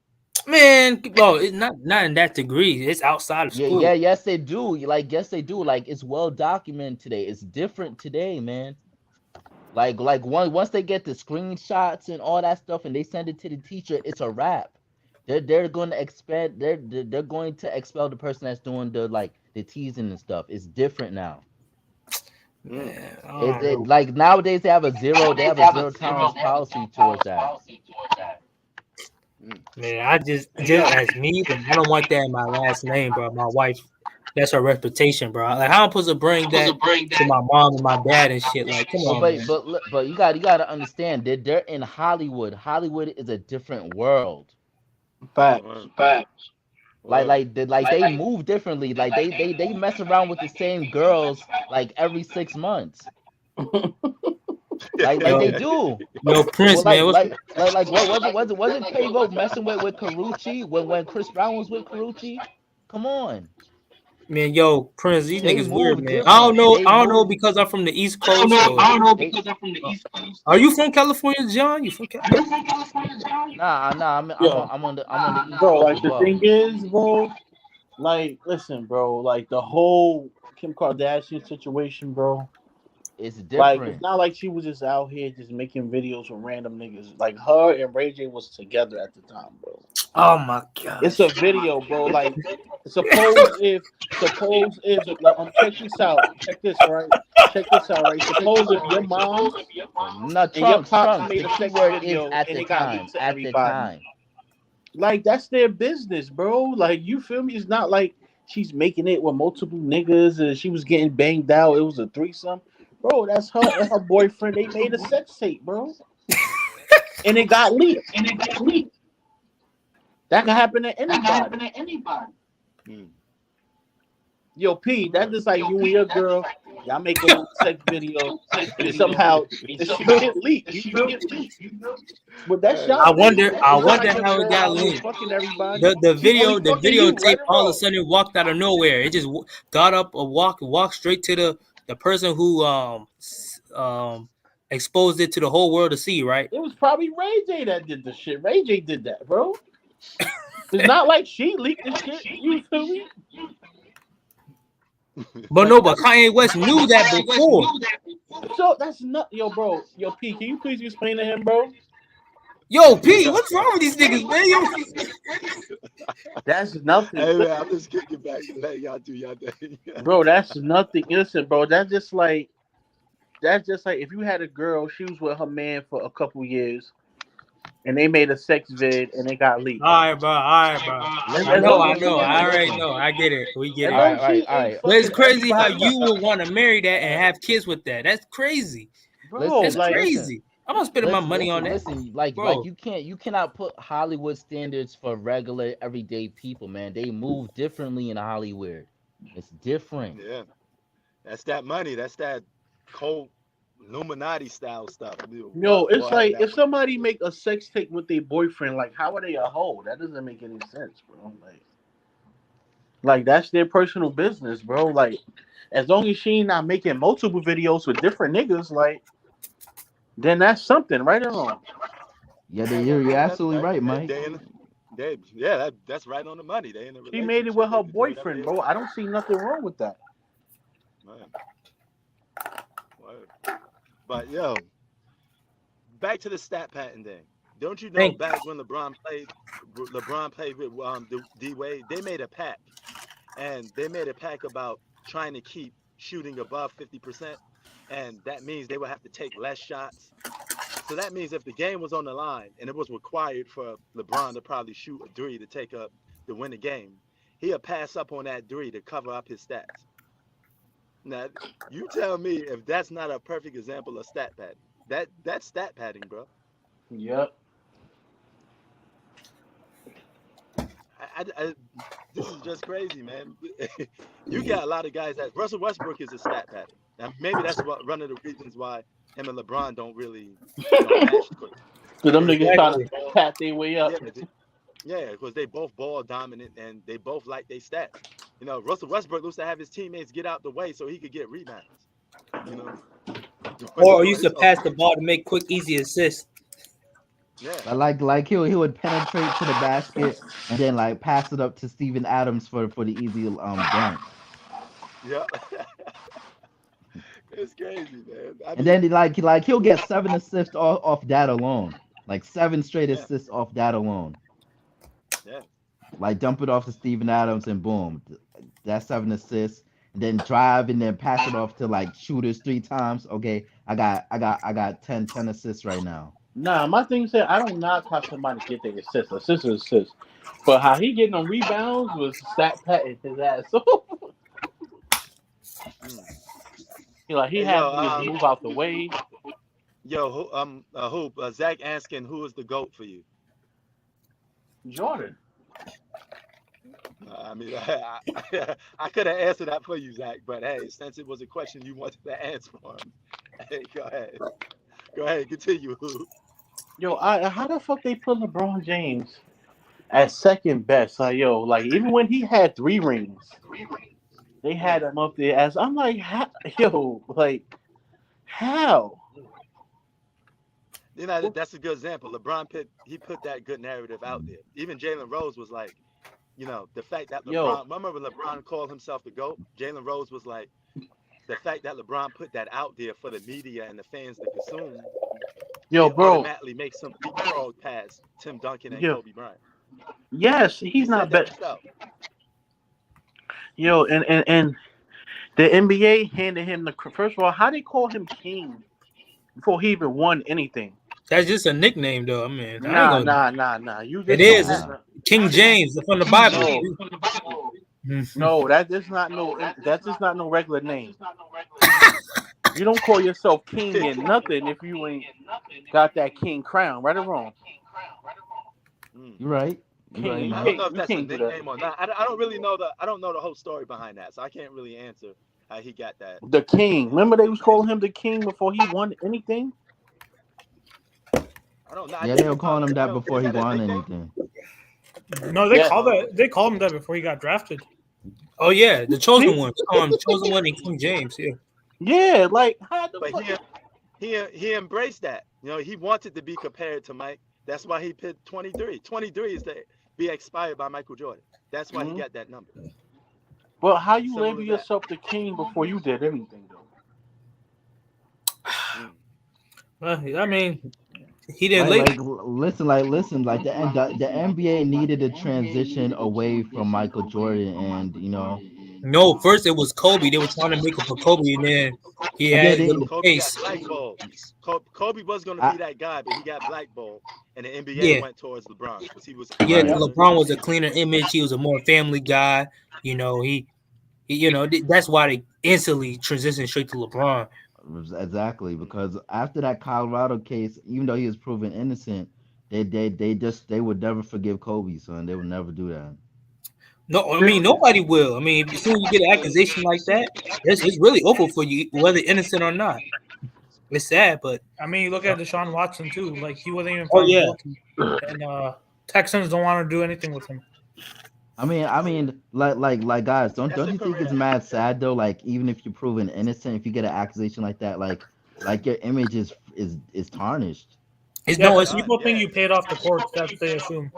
Man, bro, it's not in that degree. It's outside of school. Yeah, yes they do. Yes they do. Like it's well documented today. It's different today, man. Like once they get the screenshots and all that stuff and they send it to the teacher, it's a wrap. They're going to expand. They're going to expel the person that's doing the teasing and stuff. It's different now. Like nowadays they have a zero tolerance policy towards that. Man, I just as me, but I don't want that in my last name, bro. My wife that's her reputation, bro. Like, how I'm supposed to bring that to my mom and my dad and shit? Like, come on, man. But you gotta understand that they're in Hollywood. Hollywood is a different world. Facts. Like they move differently. Like they mess around with the same girls like every 6 months. Like Yo, they do. yo, Prince, Well, man, what's what wasn't Quavo messing with Carucci when Chris Brown was with Carucci? Come on, man, yo, Prince, these they niggas weird, move man. I don't different. know. They I don't know move. because I'm from the East Coast or. Are you from California, John? You from California? Nah. Yo, I'm on the East bro, Coast like as the well. thing is, bro, like listen, bro, like the whole Kim Kardashian situation, bro. It's Like it's different. not like she was just out here just making videos with random niggas. Like her and Ray J was together at the time, bro. Oh my It's gosh. a video, bro. Like suppose if check this out. Check this, right? Check this out, right? Suppose if your moms No, and your trunks, pops trunks. made The a key sex word is video at and the it got leaked time. to At the everybody. time. Like that's their business, bro. Like you feel me? It's not like she's making it with multiple niggas and she was getting banged out. It was a threesome. Bro, that's her and her boyfriend. They made a sex tape, bro. And it got leaked. That can happen to anybody. Hmm. Yo, P, that's just like you and your girl. Y'all make a little sex video, and somehow the shit get leaked. You feel me? But that's Hey, y'all I business. wonder. I It's not wonder like your how it girl got out here linked. fucking everybody. The She only the fucking you, videotape right or all of a wrong. sudden walked out of nowhere. It just got up a walked straight to the person who exposed it to the whole world to see. Right? It was probably Ray J that did the shit. Ray J did that, bro. It's not like she leaked the shit. You feel me? But Like no, but that's Kanye West knew that before. so that's not yo, bro. Yo, P, can you please explain to him, bro? Yo, P, what's wrong with these niggas, man? Yo, That's nothing. hey, man, I'm just kicking back and letting y'all do y'all thing. Bro, that's nothing. Listen, bro, that's just like if you had a girl, she was with her man for a couple years, and they made a sex vid and it got leaked. all right, bro. All right, bro. As long as she I ain't, already know. I get it. We get as it. All long right, as all right, she all ain't right. But it's fucking crazy how everybody, you would want to marry that and have kids with that. That's crazy. bro. Listen, That's Like, listen. crazy. I'm not spending my money on that, Listen. Like bro. you cannot put Hollywood standards for regular everyday people, man. They move differently in Hollywood. It's different. Yeah, that's that money. That's that cold Illuminati style stuff. yo, it's Boy, like that if somebody make a sex tape with their boyfriend, like how are they a hoe? That doesn't make any sense, bro. Like that's their personal business, bro. Like as long as she not making multiple videos with different niggas, like then that's something, right or wrong. Yeah, you're yeah, that's absolutely right. right, Mike. Yeah, that's right on the money. They in a She made it relationship. with They her can do whatever boyfriend, they bro. want. I don't see nothing wrong with that. Man, word. But yo, back to the stat pattern thing. Don't you know Thank back when LeBron played with D Wade, they made a pact, and they made a pact about trying to keep shooting above 50%, and that means they would have to take less shots. So that means if the game was on the line and it was required for LeBron to probably shoot a three to take up to win the game, he'll pass up on that three to cover up his stats. Now, you tell me if that's not a perfect example of stat padding. That's stat padding, bro. Yep. I this is just crazy, man. You got a lot of guys that Russell Westbrook is a stat pattern. Now maybe that's one of the reasons why him and LeBron don't really, match quick. Cause them Because niggas trying exactly. to pat their way up. yeah, yeah, because they both ball dominant and they both like they stats. Russell Westbrook looks to have his teammates get out the way so he could get rebounds. You know, doing Or all used to his own pass the shit. ball to make quick, easy assists. Yeah, Like he would penetrate to the basket and then like pass it up to Steven Adams for the easy dunk. yeah. It's crazy, man. I And mean, then he'll get 7 assists off that alone. Like 7 straight yeah, assists off that alone. yeah. Like dump it off to Steven Adams and boom. That's 7 assists. And then drive and then pass it off to like shooters 3 times. Okay, I got 10 assists right now. Nah, my thing said I don't knock how somebody get their assist. Assist is assist. But how he getting on rebounds was stat patting his ass off. He Hey, had to move out the way. Hoop. Zach asking, who is the GOAT for you? Jordan. I mean, I could have answered that for you, Zach, but hey, since it was a question you wanted to answer for him, hey, go ahead. Go ahead, continue, Hoop. How the fuck they put LeBron James at second best? Even when he had 3 rings, they had him up there as I'm like, how? You know, that's a good example. LeBron put that good narrative out there. Even Jalen Rose was like, the fact that Yo, remember when LeBron called himself the GOAT? Jalen Rose was like, the fact that LeBron put that out there for the media and the fans to consume, yo, it bro, automatically makes him leapfrog past Tim Duncan and yo, Kobe Bryant. yes, You he's said not that bad. yourself. And the NBA handed him the first of all, how they call him king before he even won anything? That's just a nickname, though. I mean, I ain't Nah, gonna. nah, nah, nah. You It just don't is. have It's Nah. King James from the Bible. no, no. That is not no. That's just not no regular name. You don't call yourself king and nothing if you ain't got that king crown, right or wrong. Mm. You're right. You're King, right, you I man. don't can't, know if you that's a can't do that. nickname or not. I don't really know I don't know the whole story behind that, so I can't really answer how he got The king. Remember they was nickname. calling him the king before he won anything. I don't know. I Yeah, think they were calling him that before is he that a won nickname? anything. No, Yeah. they called him that before he got drafted. Oh yeah, the chosen See? one. Chosen one and King James. Yeah. Yeah, like how the But fuck? he embraced that. He wanted to be compared to Mike. That's why he picked 23. 23 is to be expired by Michael Jordan. That's why he Mhm. got that number. Well, how you Simple label as that. yourself the king before you did anything though? Mm. Well, I mean, he didn't label. Listen, like the NBA needed a transition away from Michael Jordan, and No, first it was Kobe. They were trying to make it for Kobe, and then he yeah, had they, the Kobe got case. blackballed. Kobe was going to I, be that guy, but he got blackballed, and the NBA Yeah, went towards LeBron because he was yeah. right. cleaner. LeBron was a cleaner image. He was a more family guy. That's why they instantly transitioned straight to LeBron. Exactly, because after that Colorado case, even though he was proven innocent, they would never forgive Kobe, son. They would never do that. No, I mean nobody will. I mean, as soon as you get an accusation like that, it's really over for you, whether innocent or not. It's sad, but I mean, look at Deshaun Watson too. Like he wasn't even oh found yeah, guilty, and Texans don't want to do anything with him. Like guys, That's don't a you think career. it's mad sad though? Like even if you're proven innocent, if you get an accusation like that, like your image is tarnished. it's Yeah, no, because it's Done. people think Yeah. you paid off the courts. That's what they assume.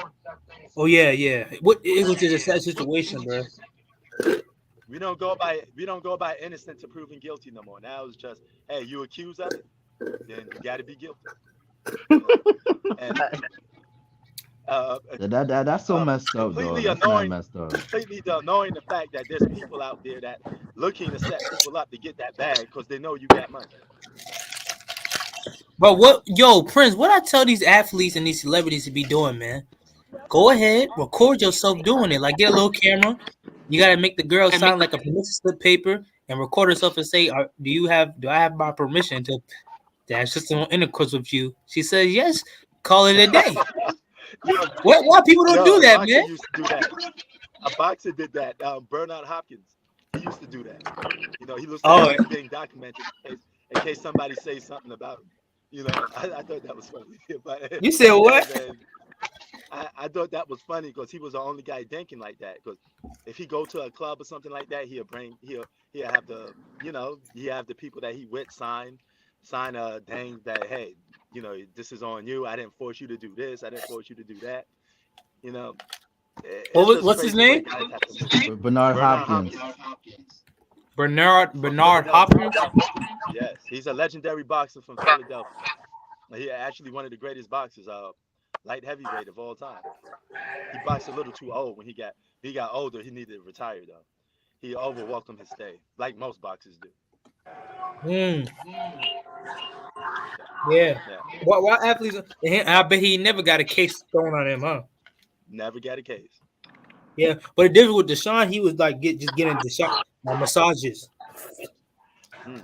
oh yeah, yeah. What it was just a sad situation, bro. We don't go by innocent to proven guilty no more. Now it's just, hey, you accused of it, then you got to be guilty. You know, and That's so messed up though. completely That's mad annoying, messed up. completely annoying the fact that there's people out there that looking to set people up to get that bag because they know you got money. But Prince, what I tell these athletes and these celebrities to be doing, man? Go ahead, record yourself doing it. Like get a little camera. You gotta make the girl sign like a permission slip paper and record herself and say, do I have my permission to have sexual intercourse with you? She says yes. Call it a day. Yo, Why people don't do a that, boxer man? used to do that. A boxer did that. Bernard Hopkins. He used to do that. He looks Oh, like he's being documented in case somebody says something about him. I thought that was funny. But you said yeah, what? man, I thought that was funny because he was the only guy thinking like that. Because if he go to a club or something like that, he'll have he have the people that he with sign a thing that, hey, this is on you. I didn't force you to do this. I didn't force you to do that. You know, it's just What's his crazy what name? guys have to do. Bernard Bernard Hopkins. Hopkins Bernard from Hopkins. Philadelphia. Yes, he's a legendary boxer from Philadelphia. He actually one of the greatest boxers, light heavyweight of all time. He boxed a little too old when he got older. He needed to retire though. He overwhelmed his stay, like most boxers do. Hmm. Yeah. Yeah, Why athletes? I bet he never got a case thrown on him, huh? never got a case. Yeah, but the difference with Deshaun, he was like just getting Deshaun massages. Hmm.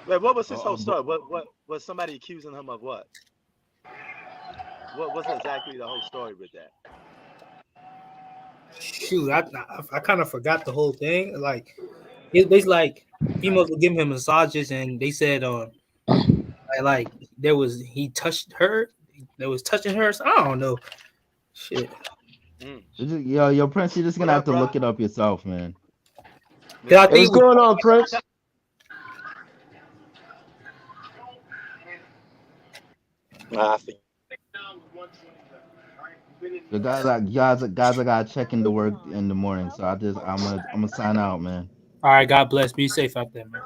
Wait, what was his whole But story? What was somebody accusing him of what? What was exactly the whole story with that? Shoot, I kind of forgot the whole thing. Like it's like females were giving him massages, and they said like there was he touched her, there was touching her. So I don't know. Shit. Mm. yo, Prince, you're just What gonna have up, to bro? look it up yourself, man. Cause I Yeah. Hey, think what's it was going on, Prince? Nah, I think. The guys, I gotta check into work in the morning, so I'm gonna sign out, man. all right. God bless. Be safe out there, man.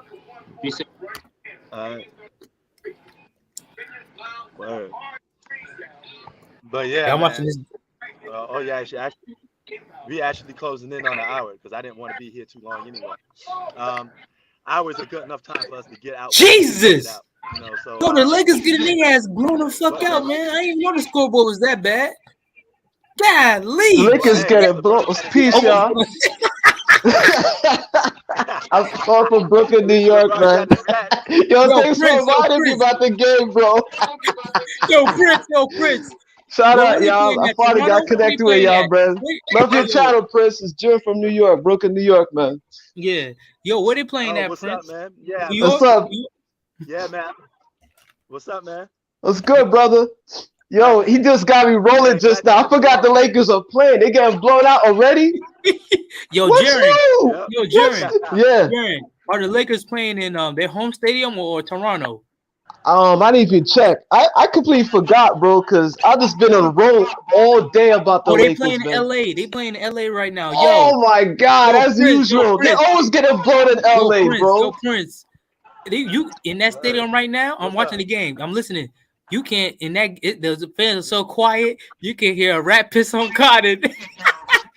Uh, word. But yeah, Yeah, I'm watching man. this. Oh yeah, we actually closing in on an hour because I didn't want to be here too long anyway. Um, hours are good enough time for us to get out what we need to get Jesus. out. So Yo, the Lakers getting their ass blown the fuck what, out, bro? man. I didn't even know the scoreboard was that bad. The Golly. Well, Lakers hey, getting blown. LeBron, Peace, y'all. I'm calling from Brooklyn, New York, LeBron man. got the stat. Yo, Yo, thanks for Prince, yo, reminding me Prince, about the game, bro. yo, Prince. Shout Where out, they y'all. playing I at? finally Toronto? got Where they connected with playing y'all, at? man. Love Hey, your yo, channel, Prince. It's Jim from New York, Brooklyn, New York, man. yeah. Yo, where they playing Oh, at, what's up, Prince? man? Yeah, New What's York? up? yeah, man. What's up, man? What's good, brother? Glad Yo, he just got me rolling yeah, just glad to now. I have you forgot the on, man. Lakers are playing. They getting blown out already? Yo, What's Jaren. new? Yep. Yo, What's Jaren. yeah? Jaren. Are the Lakers playing in their home stadium or Toronto? I didn't even check. I completely forgot, bro, because I just been on the road all day about the Oh, they Lakers, playing in man. LA. They playing in LA right now. Oh my God, Yo, as Prince, usual, they always getting blown in LA, Yo, bro. Prince. You in that Word. stadium right now? I'm What's watching up? the game. I'm listening. You can't the fans are so quiet. You can hear a rat piss on cotton.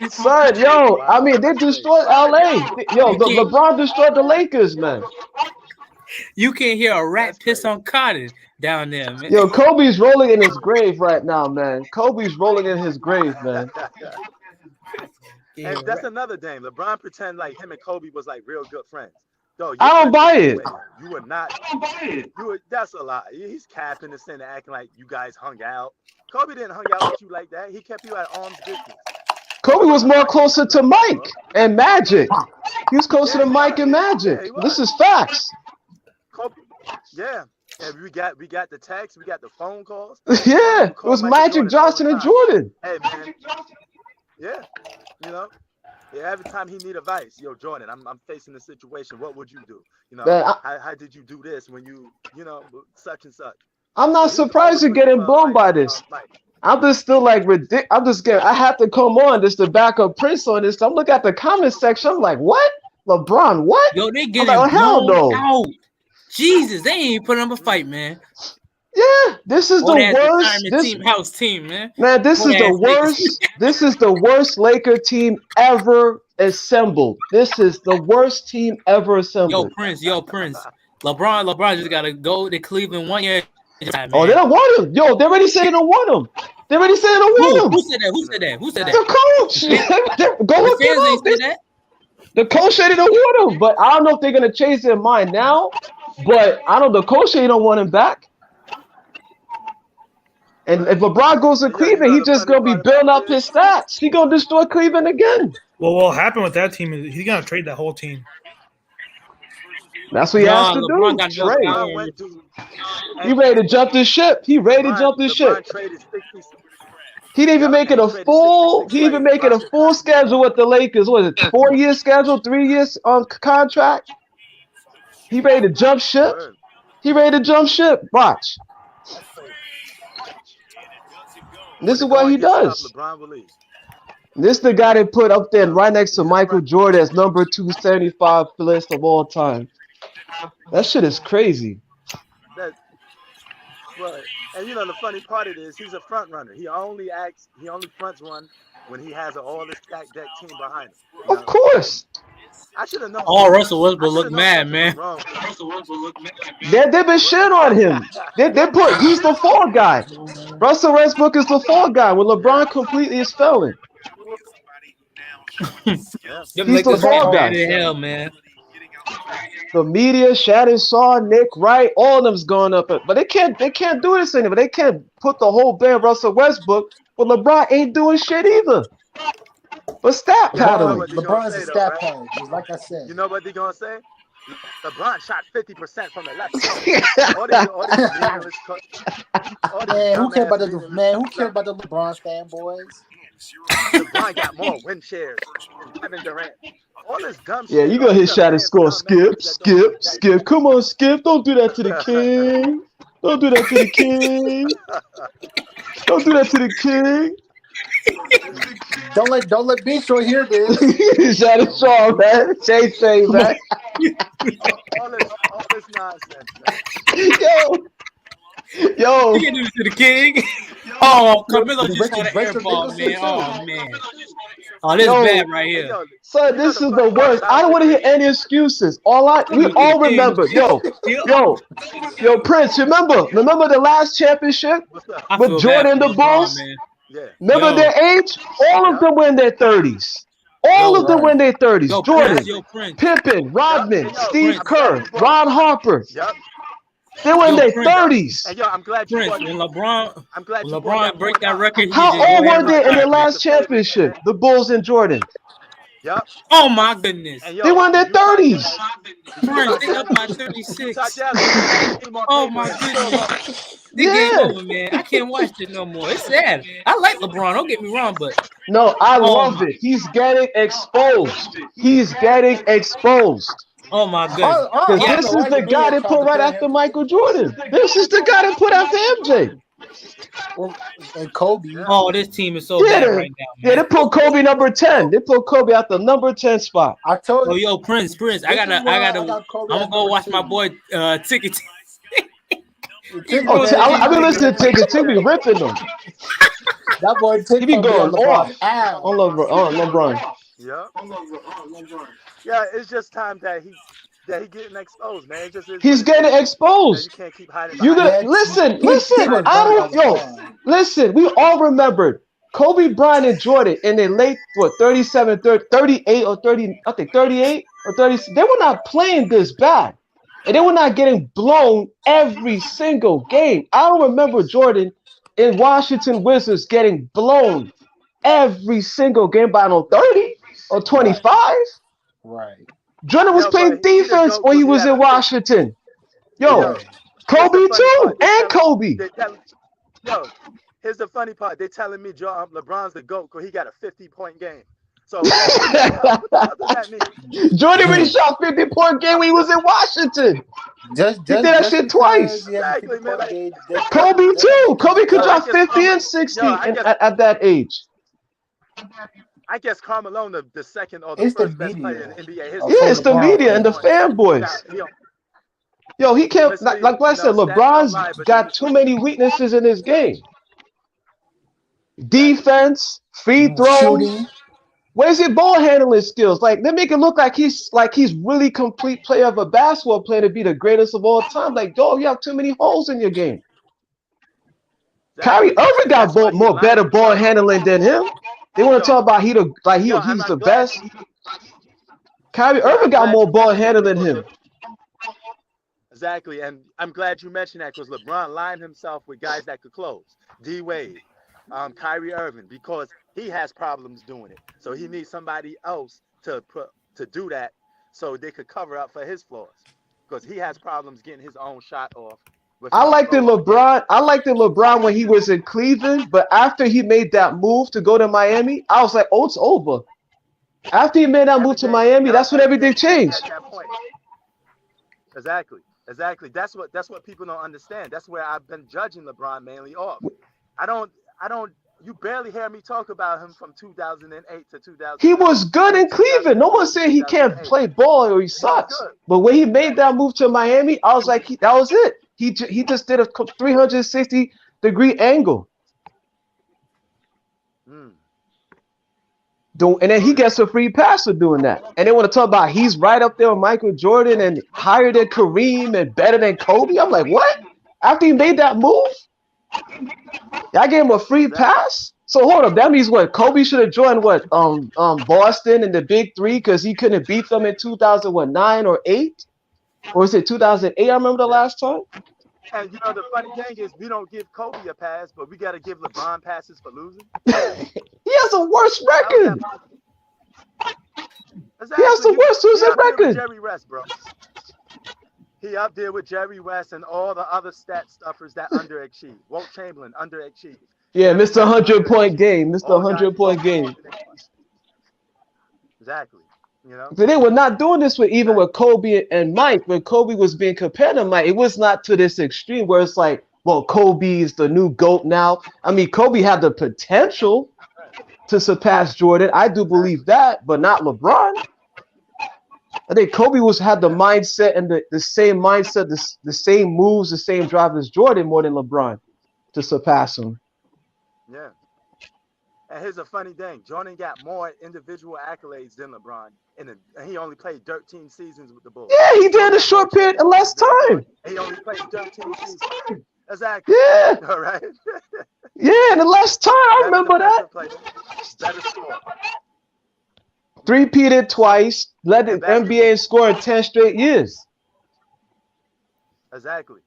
Son, yo, I Wow, mean they that's crazy. destroyed LA. Yo, You can't LeBron destroyed the Lakers, man. you can't hear a rat That's piss crazy. on cotton down there, man. Yo, Kobe's rolling in his grave right now, man. Kobe's rolling in his grave, man. Yeah, And that's rat. another thing. LeBron pretend like him and Kobe was like real good friends. Though I your don't friendship buy was it. way better. You were not. You were. That's a lie. He's capping this thing, acting like you guys hung out. Kobe didn't hang out with you like that. He kept you at arm's distance. Kobe Kobe was wasn't more fighting with closer you to like that, Mike bro. and Magic. He was closer Yeah, to he Mike was. and Magic. Yeah, he This was. is facts. Kobe. Yeah. And we got the text, we got the phone calls. Kobe Yeah, would it call was Michael Magic Jordan all the Johnson and time. Jordan. Hey man, yeah, you know, yeah, every time he need advice, yo, Jordan, I'm facing this situation. What would you do? Man, How did you do this when such and such? I'm So not he was surprised always you're looking getting for blown advice by from this. Mike. I'm just still like ridiculous. I'm just getting. I have to come on just to back up Prince on this. I'm looking at the comment section. I'm like, what? LeBron? What? Yo, they I'm like, getting oh hell blown no. out. Jesus, they ain't even putting up a Mm. fight, man. Yeah, this is Old the ass worst. retirement This team, house team, man. man, this Old is the ass Lakers. worst. This is the worst Laker team ever assembled. This is the worst team ever assembled. Yo, Prince. LeBron just gotta go to Cleveland 1 year, Oh, they man. don't want him. Yo, they already said they don't want him. They already said they don't Who? want him. Who said that? Who said that? Who said that? The The coach. fans, Go the look fans it ain't up. say that. The coach said he don't want him, but I don't know if they're gonna change their mind now. But I know the coach said he don't want him back. And if Right. LeBron goes to And yo, Cleveland, he the just funny gonna be part about building up this? his stats. He gonna destroy Cleveland again. Well, what happened with that team is he's gonna trade that whole team. That's what he has No, to LeBron do. got enough Trade. LeBron power. went to He and ready to jump the ship. He ready to jump the ship. LeBron traded 60. He didn't even Yep, make and it he a traded full. 66 He even players make it throughout a his full schedule with the Lakers. What is it? 4 year schedule, 3 years on contract. He ready to jump ship. word. He ready to jump ship. Watch. When This the is what going he gets tough, does. LeBron will leave. This the guy they put up there right next to He's a Michael front. Jordan as number 275 list of all time. That shit is crazy. That Right. And the funny part of it is he's a front runner. He only fronts one when he has an all the stack deck team behind him. Of course. I should have known Oh, Russell I Westbrook should look have known mad, something was man. wrong. They've been What? shit on him. He's the fall guy. Russell Westbrook is the fall guy when Yeah. LeBron completely is failing. Yeah. He's the Them That's fall Lakers all guy. bad he's as hell, saying. man. The media, Shannon Shaw, Nick Wright, all of them's going up. But they can't do this anymore. They can't put the whole band Russell Westbrook. But LeBron ain't doing shit either. But stat paddling. LeBron's a stat pad, just like I said. You know what they're gonna say? LeBron shot 50% from the left side. Who care about the LeBron fanboys? LeBron got more win shares than Kevin Durant. All this dumb shit. Yeah, you gonna hit shot and score. Skip. Come on, Skip. Don't do that to the king. Don't do that to the king. Don't do that to the king. Don't let B Short hear this. Shot and Shaw, man. Shay, man. all this nonsense, man. Yo. You can do this to the king. Oh, Camilo just got an airball, man. Oh, man. Oh, this is bad right here. Son, this is the worst. I don't want to hear any excuses. We all remember. Yo, Prince, remember the last championship with Jordan and the Bulls? Remember their age? All of them were in their 30s. All of them were in their 30s. Jordan, Pippen, Rodman, Steve Kerr, Ron Harper. They were in their 30s. And I'm glad you Prince, when LeBron break that record. How old were they in their last championship? The Bulls and Jordan. Yep. Oh my goodness. They were in their 30s. Prince, they up by 36. Oh my goodness. This game over, man. I can't watch it no more. It's sad. I like LeBron. Don't get me wrong, but no, I love it. He's getting exposed. Oh my goodness. Because this is the guy that put right after Michael Jordan. This is the guy that put after MJ. And Kobe. Oh, this team is so bad right now, man. Yeah, they put Kobe number 10. They put Kobe at the number 10 spot. I told you. Oh, yo, Prince. I'm gonna go watch my boy Ticket. I've been listening to Ticket. He be ripping them. That boy Ticket be going off on LeBron. Yeah. Yeah, it's just time that he getting exposed, man. It just is. He's getting exposed. Man, you can't keep hiding. You gonna listen. Listen. We all remembered Kobe Bryant and Jordan in their late 37, 38 or 30. I think 38 or 30. They were not playing this bad, and they were not getting blown every single game. I don't remember Jordan in Washington Wizards getting blown every single game by 30 or 25. Right. Jordan was playing defense when he was in Washington. Kobe too, and Kobe. Here's the funny part. They're telling me LeBron's the GOAT because he got a 50-point game. So what does that mean? Jordan really shot 50-point game when he was in Washington. He did that shit twice. Exactly, man. Kobe too. Kobe could drop 50 and 60 at that age. I guess Carmelo the second or the first best player in the NBA. It's the media and the fanboys. Yo, he can't like I said. LeBron's got too many weaknesses in his game. Defense, free throws. Where's his ball handling skills? Like they make it look like he's really complete player of a basketball player to be the greatest of all time. Like, dog, you have too many holes in your game. Kyrie Irving got more better ball handling than him. They want to talk about he's the best. Kyrie Irving got more ball handling than him. Exactly, and I'm glad you mentioned that because LeBron lined himself with guys that could close. D Wade, Kyrie Irving, because he has problems doing it. So he needs somebody else to do that so they could cover up for his flaws because he has problems getting his own shot off. I liked the LeBron when he was in Cleveland, but after he made that move to go to Miami, I was like, oh, it's over. After he made that move to Miami, that's when everything changed. Exactly. That's what people don't understand. That's where I've been judging LeBron mainly off. I don't. You barely hear me talk about him from 2008 to 2000. He was good in Cleveland. No one saying he can't play ball or he sucks. But when he made that move to Miami, I was like, that was it. He just did a 360-degree angle. And then he gets a free pass for doing that. And they want to talk about he's right up there with Michael Jordan and higher than Kareem and better than Kobe. I'm like, what? After he made that move? I gave him a free pass? So hold up, that means what? Kobe should have joined what? Boston in the Big Three because he couldn't beat them in 2009 or 8, or is it 2008? I remember the last time. And you know the funny thing is we don't give Kobe a pass, but we got to give LeBron passes for losing. He has a worse record. Exactly. He has the worst losing record. Jerry West, bro. He up there with Jerry West and all the other stat stuffers that underachieve. Walt Chamberlain underachieved. Yeah, Mr. 100-point game. Mr. 100-point game. Exactly. You know? So they were not doing this with Kobe and Mike. When Kobe was being compared to Mike, it was not to this extreme where it's like, well, Kobe is the new GOAT now. I mean, Kobe had the potential to surpass Jordan. I do believe that, but not LeBron. I think Kobe had the mindset and the same mindset, the same moves, the same drive as Jordan more than LeBron to surpass him. Yeah. And here's a funny thing. Jordan got more individual accolades than LeBron, and he only played 13 seasons with the Bulls. Yeah, he did a short period and less time. He only played 13 seasons. Exactly. Yeah. All right. Yeah, in the less time. I remember that. Better score. Three-peated twice, led the NBA in scoring 10 straight years. Exactly.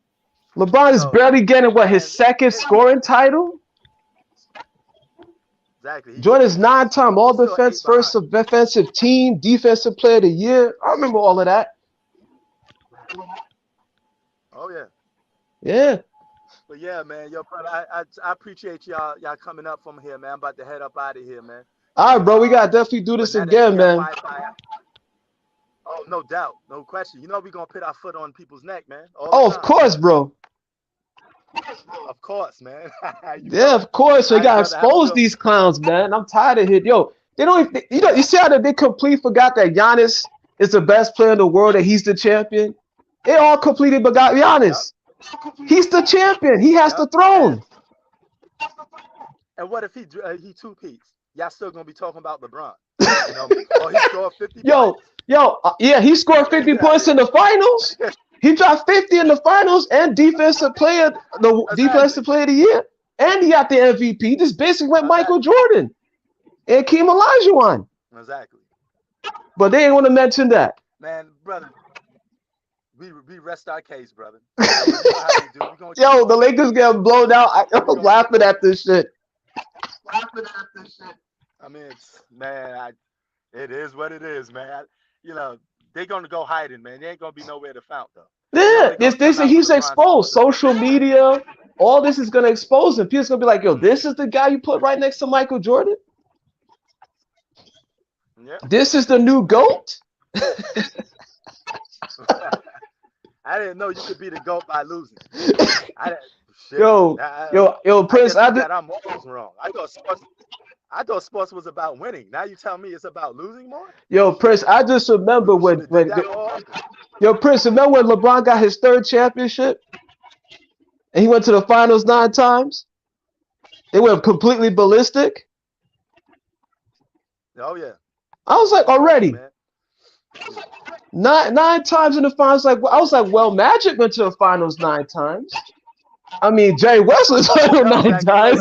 LeBron is barely getting, his second scoring title? Exactly. Jordan's 9-time all-defense, first defensive team, defensive player of the year. I remember all of that. Oh, yeah. Yeah. But yeah, man, yo, brother, I appreciate y'all coming up from here, man. I'm about to head up out of here, man. All right, bro, we gotta definitely do this again, man. Oh, no doubt, no question. You know we're gonna put our foot on people's neck, man. Of course, bro. Of course, man. Yeah, of course. We gotta expose these clowns, man. I'm tired of it. Yo, they don't even, you see how they completely forgot that Giannis is the best player in the world, that he's the champion? They all completely forgot Giannis. Yep. He's the champion. He has the throne. And what if he two-peats? Y'all still gonna be talking about LeBron? You know, or he scored 50 points. Yeah, he scored 50 points in the finals. He dropped 50 in the finals and defensive player of the year. And he got the MVP. He just basically went Michael Jordan and Hakeem Olajuwon. Exactly. But they ain't want to mention that. Man, brother, we rest our case, brother. Yo, the Lakers get blown out. I'm laughing at this shit. I mean, it is what it is, man. You know, they're gonna go hiding, man. They ain't gonna be nowhere to found though. Yeah, he's exposed. Social media, all this is gonna expose him. People's gonna be like, yo, this is the guy you put right next to Michael Jordan. Yeah. This is the new GOAT. I didn't know you could be the GOAT by losing. Yo, Prince, I'm always wrong. I thought sports was about winning. Now you tell me it's about losing more? Yo, Prince, I just remember when Prince, remember when LeBron got his 3rd championship? And he went to the finals 9 times? They went completely ballistic. Oh, yeah. I was like, already. Nine times in the finals. I was like, well, Magic went to the finals 9 times. I mean, Jay West was 9 times.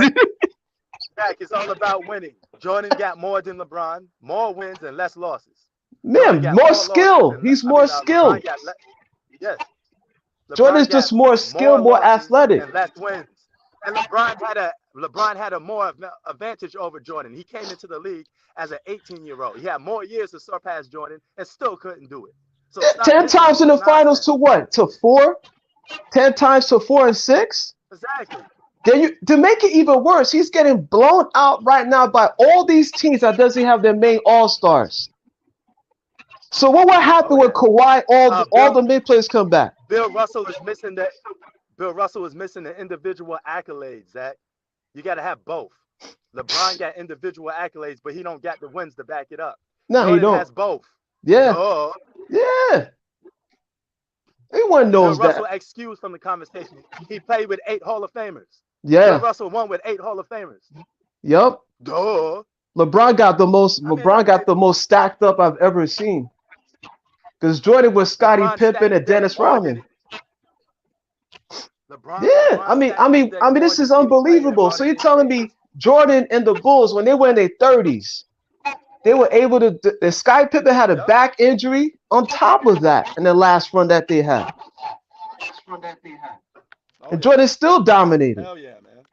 It's all about winning. Jordan got more than LeBron, more wins and less losses. Man, more skill. He's more skilled. Yes. Jordan's just more skilled, more athletic. And less wins. And LeBron had a more advantage over Jordan. He came into the league as an 18-year-old. He had more years to surpass Jordan and still couldn't do it. So 10 times in the finals to what? To 4? 10 times to 4 and 6? Exactly. Then to make it even worse, he's getting blown out right now by all these teams that doesn't have their main all-stars. So what will happen when Kawhi, all the mid players come back? Bill Russell is missing the individual accolades. Zach. You got to have both. LeBron got individual accolades, but he don't got the wins to back it up. No, he don't. Has both. Yeah. Yeah. Everyone knows Bill that. Russell excused from the conversation. He played with 8 Hall of Famers. Yeah. Bill Russell won with 8 Hall of Famers. Yep. Duh. LeBron got the most stacked up I've ever seen. Because Jordan was Scottie Pippen and Dennis Rodman. Yeah, I mean, this is unbelievable. So you're telling me Jordan and the Bulls, when they were in their 30s, they were able to. The Sky Pippen had a back injury on top of that in the last run that they had. And Jordan still dominated. Hell yeah, man.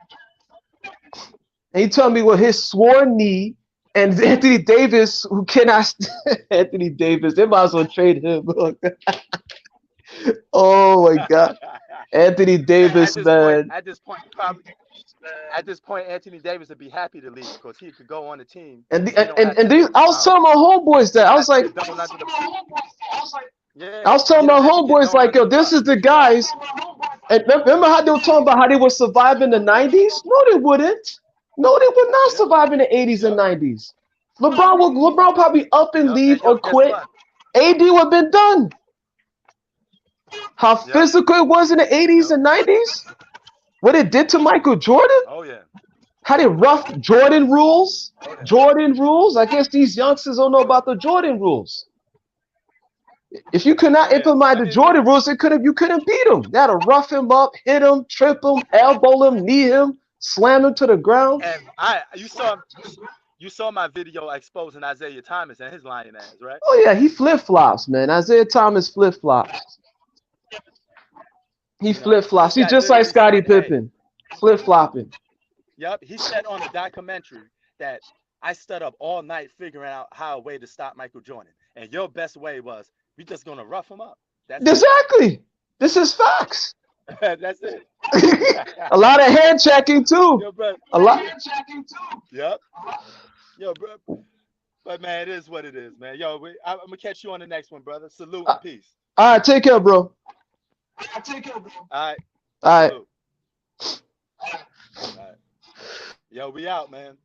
And he told me, well, his sworn knee and Anthony Davis, who cannot. Anthony Davis, they might as well trade him. Oh my God. Anthony Davis, man. At this point, Anthony Davis would be happy to leave because he could go on the team. And I was telling my homeboys that I was like, my homeboys like, yo, this is the guys. And remember how they were talking about how they would survive in the 90s? No, they wouldn't. No, they would not survive in the 80s and 90s. LeBron probably up and leave or quit. AD would have been done. How physical it was in the 80s and 90s? What it did to Michael Jordan? Oh yeah. How they roughed Jordan rules? Jordan rules? I guess these youngsters don't know about the Jordan rules. If you could not implement the Jordan rules, you couldn't beat him. They had to rough him up, hit him, trip him, elbow him, knee him, slam him to the ground. And you saw my video exposing Isaiah Thomas and his lying ass, right? Oh yeah, he flip-flops, man. Isaiah Thomas flip-flops. He flip-flops. He's just like Scottie Pippen, flip-flopping. Yep, he said on the documentary that I stood up all night figuring out a way to stop Michael Jordan. And your best way was, we just going to rough him up. That's exactly. It. This is facts. That's it. A lot of hand checking too. Yo, bro. A lot. Yep. Yo, bro. But man, it is what it is, man. Yo, I'm gonna catch you on the next one, brother. Salute and peace. All right, take care, bro. All right. All right. All right. Yo, we out, man.